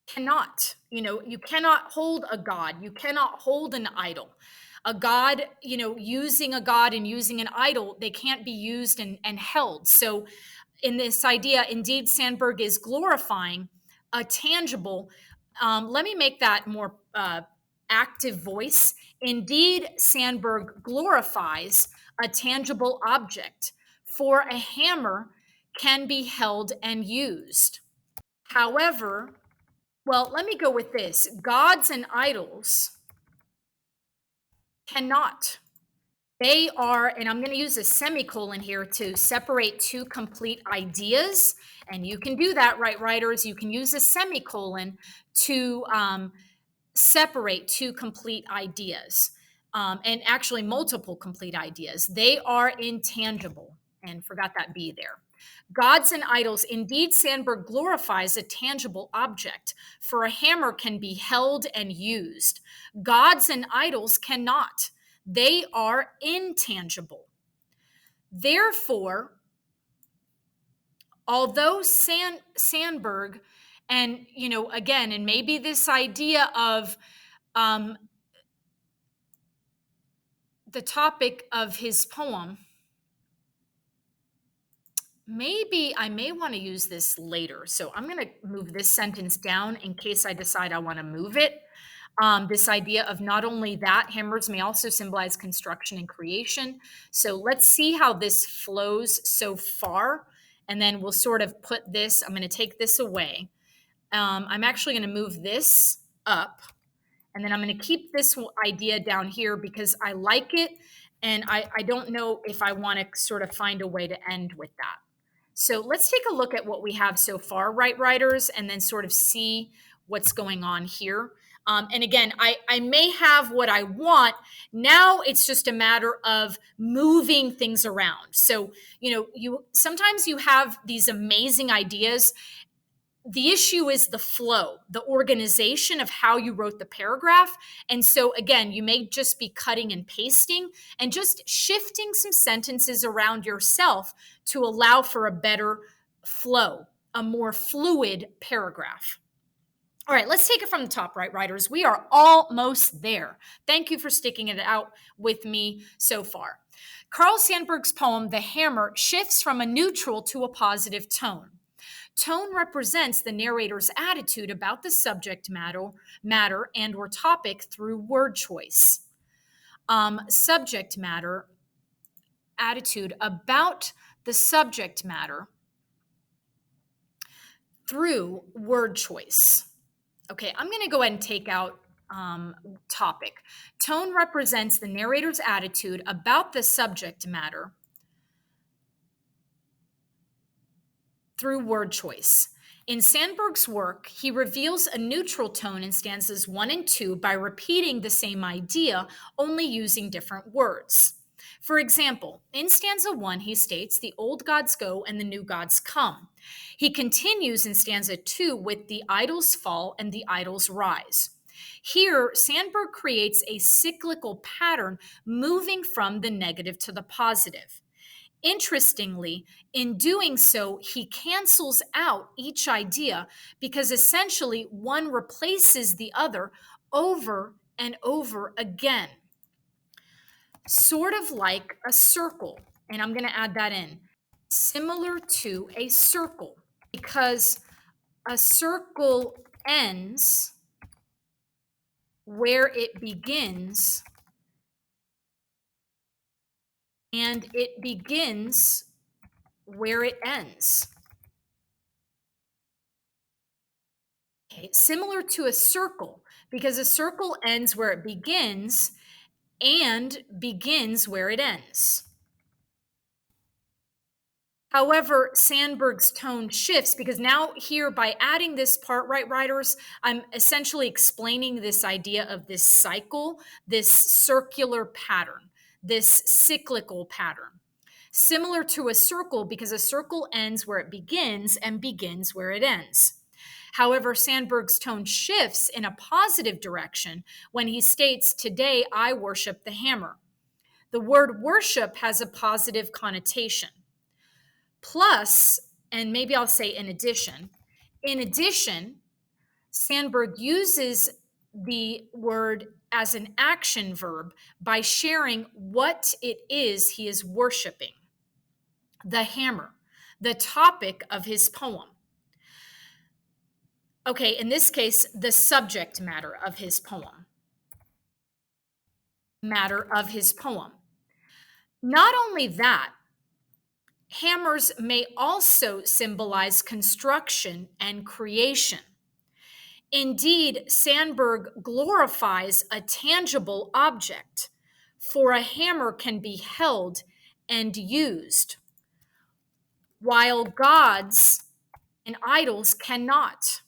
Speaker 1: cannot, you cannot hold a god, you cannot hold an idol. A god, using a god and using an idol, they can't be used and held. So in this idea, indeed, Sandburg is glorifying a tangible, let me make that more active voice. Indeed, Sandburg glorifies a tangible object, for a hammer can be held and used. However, well, let me go with this. Gods and idols cannot. They are, and I'm going to use a semicolon here to separate two complete ideas. And you can do that, right, writers? You can use a semicolon to separate two complete ideas, and actually multiple complete ideas. They are intangible, and forgot that B there. Gods and idols, indeed, Sandburg glorifies a tangible object, for a hammer can be held and used. Gods and idols cannot. They are intangible. Therefore, although Sandburg, and again, and maybe this idea of the topic of his poem, maybe I may want to use this later. So I'm going to move this sentence down in case I decide I want to move it. This idea of not only that, hammers may also symbolize construction and creation. So let's see how this flows so far. And then we'll sort of put this, I'm going to take this away. I'm actually going to move this up. And then I'm going to keep this idea down here because I like it. And I don't know if I want to sort of find a way to end with that. So let's take a look at what we have so far, right, writers, and then sort of see what's going on here. And again, I may have what I want. Now it's just a matter of moving things around. So, sometimes you have these amazing ideas. The issue is the flow, the organization of how you wrote the paragraph. And so, again, you may just be cutting and pasting and just shifting some sentences around yourself to allow for a better flow, a more fluid paragraph. All right, let's take it from the top, right, writers? We are almost there. Thank you for sticking it out with me so far. Carl Sandburg's poem, The Hammer, shifts from a neutral to a positive tone. Tone represents the narrator's attitude about the subject matter and or topic through word choice. Subject matter, attitude about the subject matter through word choice. Okay, I'm going to go ahead and take out topic. Tone represents the narrator's attitude about the subject matter through word choice. In Sandburg's work, he reveals a neutral tone in stanzas 1 and 2 by repeating the same idea, only using different words. For example, in stanza 1, he states, "The old gods go and the new gods come." He continues in stanza 2 with "The idols fall and the idols rise." Here, Sandburg creates a cyclical pattern moving from the negative to the positive. Interestingly, in doing so, he cancels out each idea because essentially one replaces the other over and over again, sort of like a circle. And I'm going to add that in, similar to a circle, because a circle ends where it begins, and it begins where it ends. Okay, similar to a circle, because a circle ends where it begins and begins where it ends. However, Sandberg's tone shifts because now here, by adding this part, right, writers, I'm essentially explaining this idea of this cycle, this circular pattern, this cyclical pattern. Similar to a circle, because a circle ends where it begins and begins where it ends. However, Sandberg's tone shifts in a positive direction when he states, "Today I worship the hammer." The word worship has a positive connotation. Plus, and maybe I'll say in addition, Sandberg uses the word as an action verb by sharing what it is he is worshiping: the hammer, the topic of his poem. Okay, in this case, the subject matter of his poem. Not only that, hammers may also symbolize construction and creation. Indeed, Sandberg glorifies a tangible object, for a hammer can be held and used, while gods and idols cannot.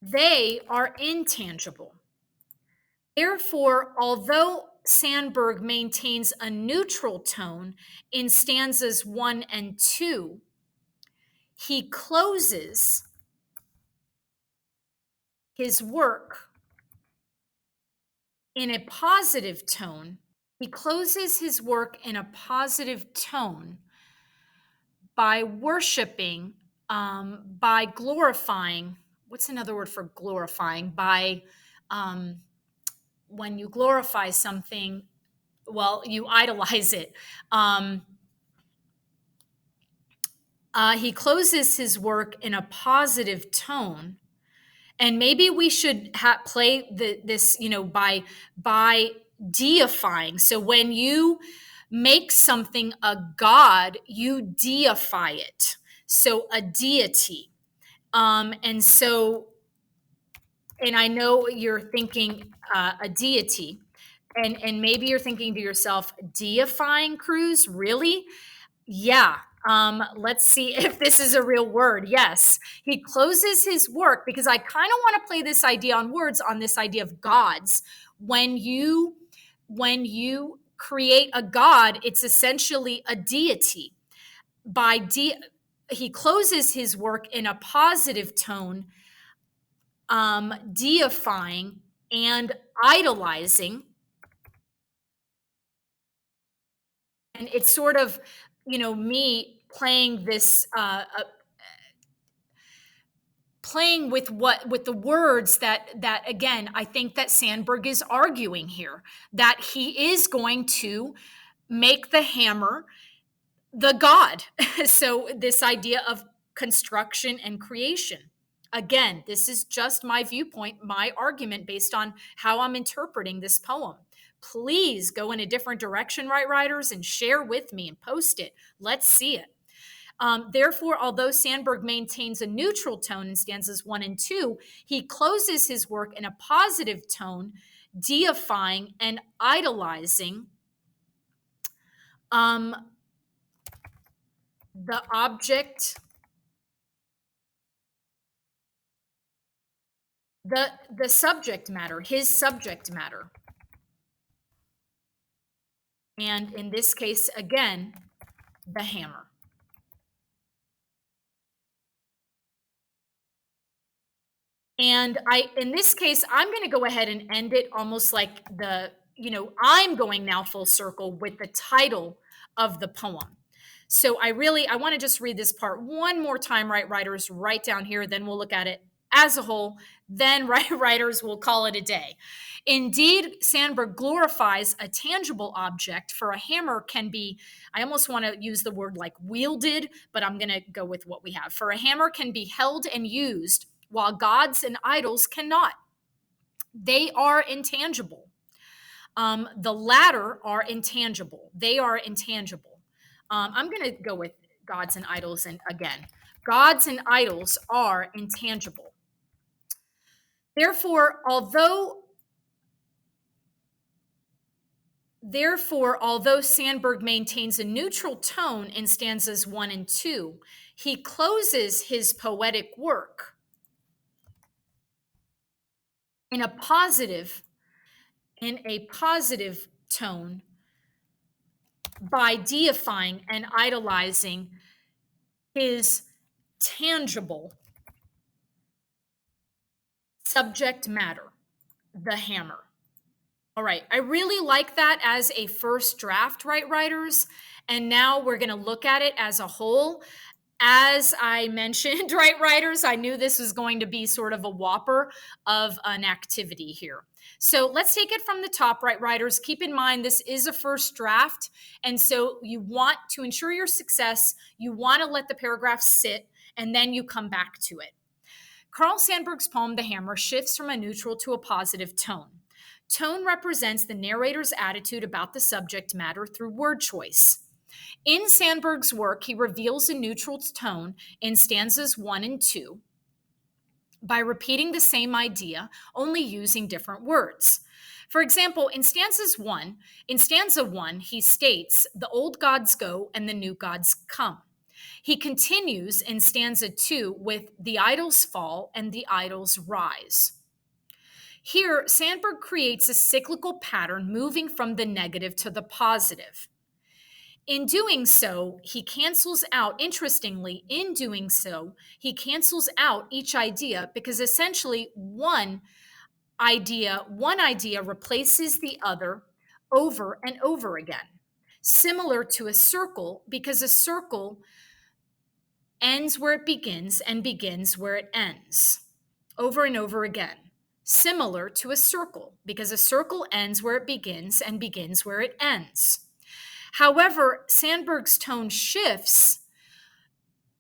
Speaker 1: They are intangible. Therefore, although Sandberg maintains a neutral tone in stanzas 1 and 2, he closes his work in a positive tone. He closes his work in a positive tone by worshiping, by glorifying. What's another word for glorifying? By when you glorify something, well, you idolize it. He closes his work in a positive tone, and maybe we should play this, by deifying. So when you make something a god, you deify it. So a deity. And so, and I know you're thinking a deity, and maybe you're thinking to yourself, deifying, Cruz, really? Yeah. Let's see if this is a real word. Yes. He closes his work, because I kind of want to play this idea on words, on this idea of gods. When you create a god, it's essentially a deity. He closes his work in a positive tone, deifying and idolizing. And it's sort of, me playing this, playing with the words that again, I think that Sandberg is arguing here, that he is going to make the hammer the god. So this idea of construction and creation. Again, this is just my viewpoint, my argument based on how I'm interpreting this poem. Please go in a different direction, right, writers, and share with me and post it. Let's see it. Therefore, although Sandberg maintains a neutral tone in stanzas 1 and 2, he closes his work in a positive tone, deifying and idolizing the object, the subject matter, his subject matter. And in this case, again, the hammer. And in this case, I'm going to go ahead and end it almost like I'm going now full circle with the title of the poem. So I want to just read this part one more time, right, writers, right down here. Then we'll look at it as a whole. Then, right, writers, will call it a day. Indeed, Sandberg glorifies a tangible object, for a hammer can be, I almost want to use the word like wielded, but I'm going to go with what we have. For a hammer can be held and used, while gods and idols cannot. They are intangible. The latter are intangible. They are intangible. I'm going to go with gods and idols. And again, gods and idols are intangible. Therefore, although Sandberg maintains a neutral tone in stanzas 1 and 2, he closes his poetic work in a positive tone by deifying and idolizing his tangible subject matter, the hammer. All right, I really like that as a first draft, right, writers? And now we're going to look at it as a whole. As I mentioned, right, writers, I knew this was going to be sort of a whopper of an activity here. So let's take it from the top, right, writers. Keep in mind, this is a first draft. And so you want to ensure your success. You want to let the paragraph sit, and then you come back to it. Carl Sandburg's poem, The Hammer, shifts from a neutral to a positive tone. Tone represents the narrator's attitude about the subject matter through word choice. In Sandburg's work, he reveals a neutral tone in stanzas 1 and 2 by repeating the same idea, only using different words. For example, in stanza 1, he states, "The old gods go and the new gods come." He continues in stanza 2 with, "The idols fall and the idols rise." Here, Sandburg creates a cyclical pattern moving from the negative to the positive. In doing so, interestingly, he cancels out each idea, because essentially one idea replaces the other over and over again. Similar to a circle, because a circle ends where it begins and begins where it ends, over and over again. Similar to a circle, because a circle ends where it begins and begins where it ends. However, Sandburg's tone shifts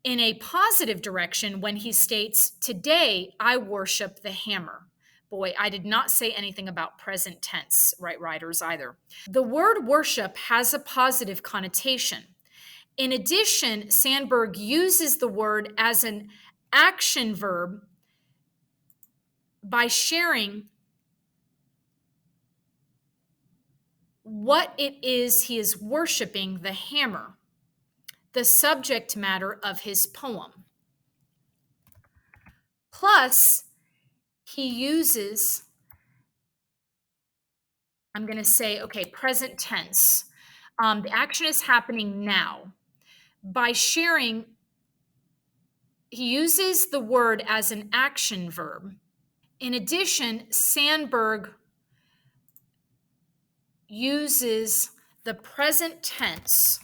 Speaker 1: in a positive direction when he states, "Today I worship the hammer." Boy, I did not say anything about present tense, right, writers, either. The word worship has a positive connotation. In addition, Sandburg uses the word as an action verb by sharing what it is he is worshiping, the hammer, the subject matter of his poem. Plus, he uses, I'm going to say, present tense. The action is happening now. By sharing, he uses the word as an action verb. In addition, Sandburg uses the present tense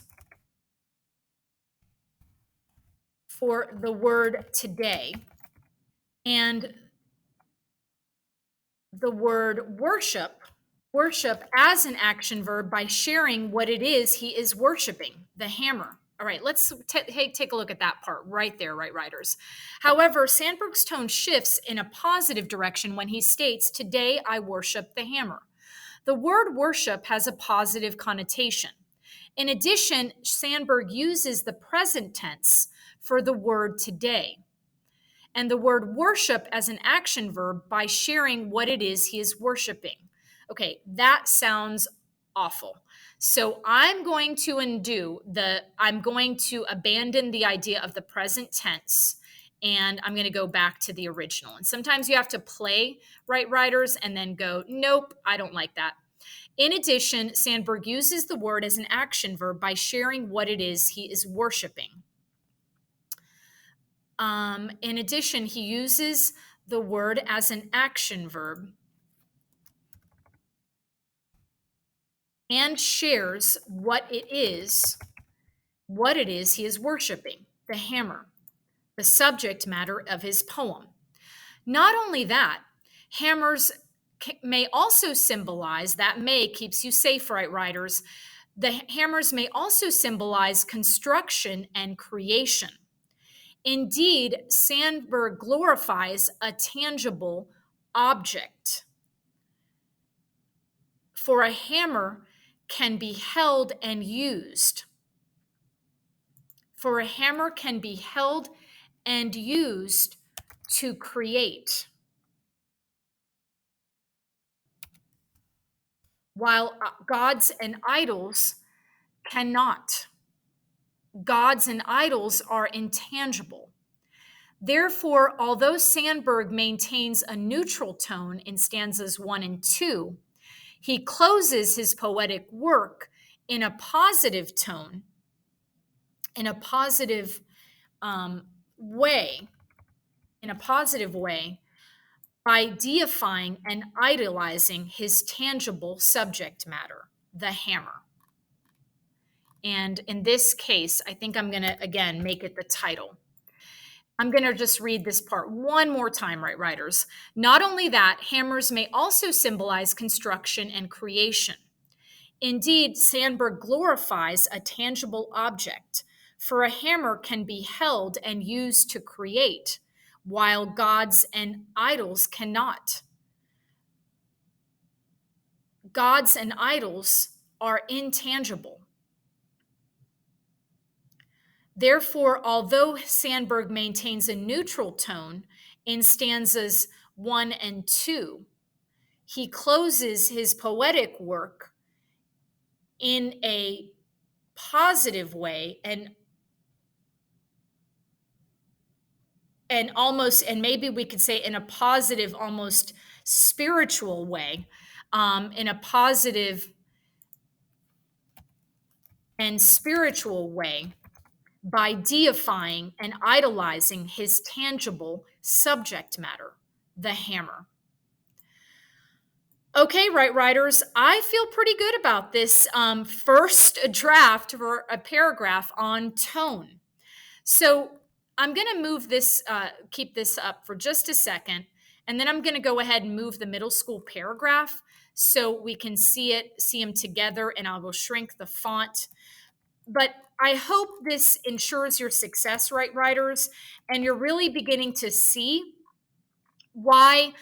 Speaker 1: for the word today and the word worship as an action verb by sharing what it is he is worshiping, the hammer. All right, let's take a look at that part right there, right, writers. However, Sandburg's tone shifts in a positive direction when he states, "Today I worship the hammer." The word worship has a positive connotation. In addition, Sandburg uses the present tense for the word today and the word worship as an action verb by sharing what it is he is worshiping. Okay, that sounds awful. So I'm going to abandon the idea of the present tense, and I'm going to go back to the original. And sometimes you have to play, right, writers, and then go, nope, I don't like that. In addition, Sandburg uses the word as an action verb by sharing what it is he is worshiping. In addition, he uses the word as an action verb and shares what it is he is worshiping, the hammer, the subject matter of his poem. Not only that, hammers may also symbolize, that may keeps you safe, right, writers? The hammers may also symbolize construction and creation. Indeed, Sandberg glorifies a tangible object. For a hammer can be held and used. For a hammer can be held and used to create, while gods and idols cannot. Gods and idols are intangible. Therefore, although Sandberg maintains a neutral tone in stanzas 1 and 2, he closes his poetic work in a positive tone, in a positive way, by deifying and idolizing his tangible subject matter, the hammer. And in this case, I think I'm going to, again, make it the title. I'm going to just read this part one more time, right, writers? Not only that, hammers may also symbolize construction and creation. Indeed, Sandberg glorifies a tangible object, for a hammer can be held and used to create, while gods and idols cannot. Gods and idols are intangible. Therefore, although Sandberg maintains a neutral tone in stanzas 1 and 2, he closes his poetic work in a positive way and almost, and maybe we could say in a positive, almost spiritual way, in a positive and spiritual way, by deifying and idolizing his tangible subject matter, the hammer. Okay, right, writers, I feel pretty good about this first draft for a paragraph on tone. So I'm going to move this, keep this up for just a second, and then I'm going to go ahead and move the middle school paragraph so we can see them together, and I will shrink the font. But I hope this ensures your success, right, writers, and you're really beginning to see why,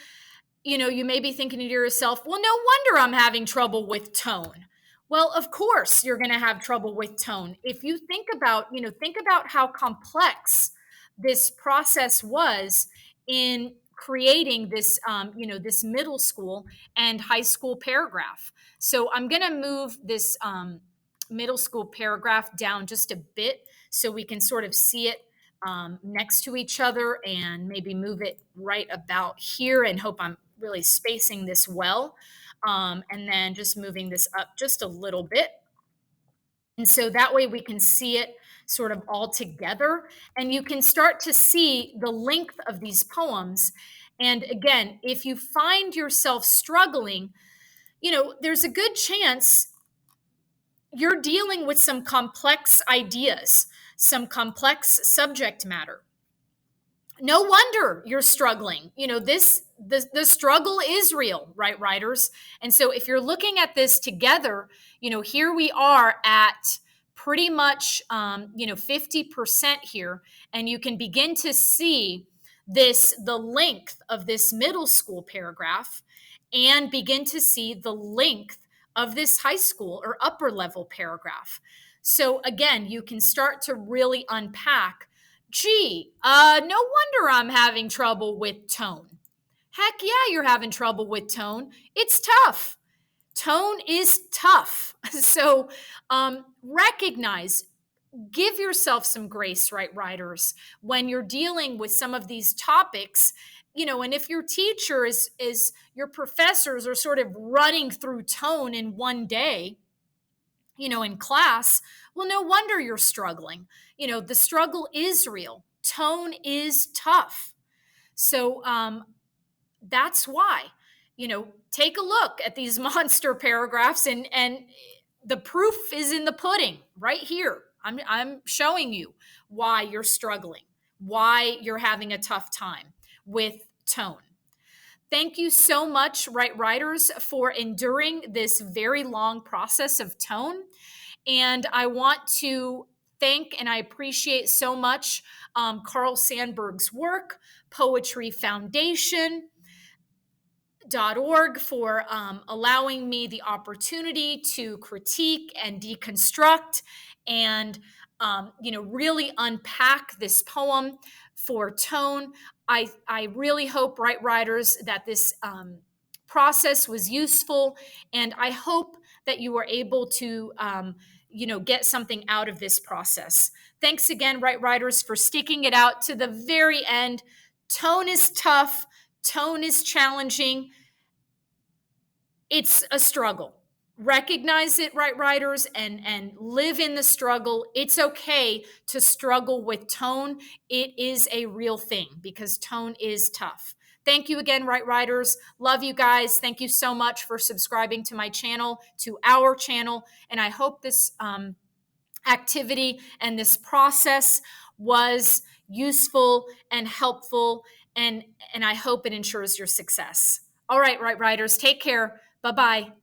Speaker 1: you may be thinking to yourself, well, no wonder I'm having trouble with tone. Well, of course you're going to have trouble with tone. If you think about how complex this process was in creating this, this middle school and high school paragraph. So I'm going to move this middle school paragraph down just a bit so we can sort of see it next to each other, and maybe move it right about here, and hope I'm really spacing this well. And then just moving this up just a little bit. And so that way we can see it sort of all together, and you can start to see the length of these poems. And again, if you find yourself struggling, there's a good chance you're dealing with some complex ideas, some complex subject matter. No wonder you're struggling. The struggle is real, right, writers? And so if you're looking at this together, here we are at pretty much 50% here, and you can begin to see the length of this middle school paragraph, and begin to see the length of this high school or upper level paragraph. So again, you can start to really unpack, gee, no wonder I'm having trouble with tone. Heck yeah, you're having trouble with tone. It's tough. Tone is tough. So recognize, give yourself some grace, right, writers, when you're dealing with some of these topics. And if your teacher is your professors are sort of running through tone in one day, in class, well, no wonder you're struggling. The struggle is real. Tone is tough. So that's why, take a look at these monster paragraphs, and the proof is in the pudding right here. I'm showing you why you're struggling, why you're having a tough time with tone. Thank you so much, Right Writers, for enduring this very long process of tone. And I want to thank and I appreciate so much Carl Sandburg's work, Poetry Foundation, .org for allowing me the opportunity to critique and deconstruct and really unpack this poem for tone. I really hope, Right Writers, that this process was useful, and I hope that you were able to get something out of this process. Thanks again, Right Writers, for sticking it out to the very end. Tone is tough. Tone is challenging. It's a struggle. Recognize it, Right Writers, and live in the struggle. It's okay to struggle with tone. It is a real thing because tone is tough. Thank you again, Right Writers. Love you guys. Thank you so much for subscribing to my channel, to our channel. And I hope this activity and this process was useful and helpful, and I hope it ensures your success. All right, Right Writers, take care. Bye-bye.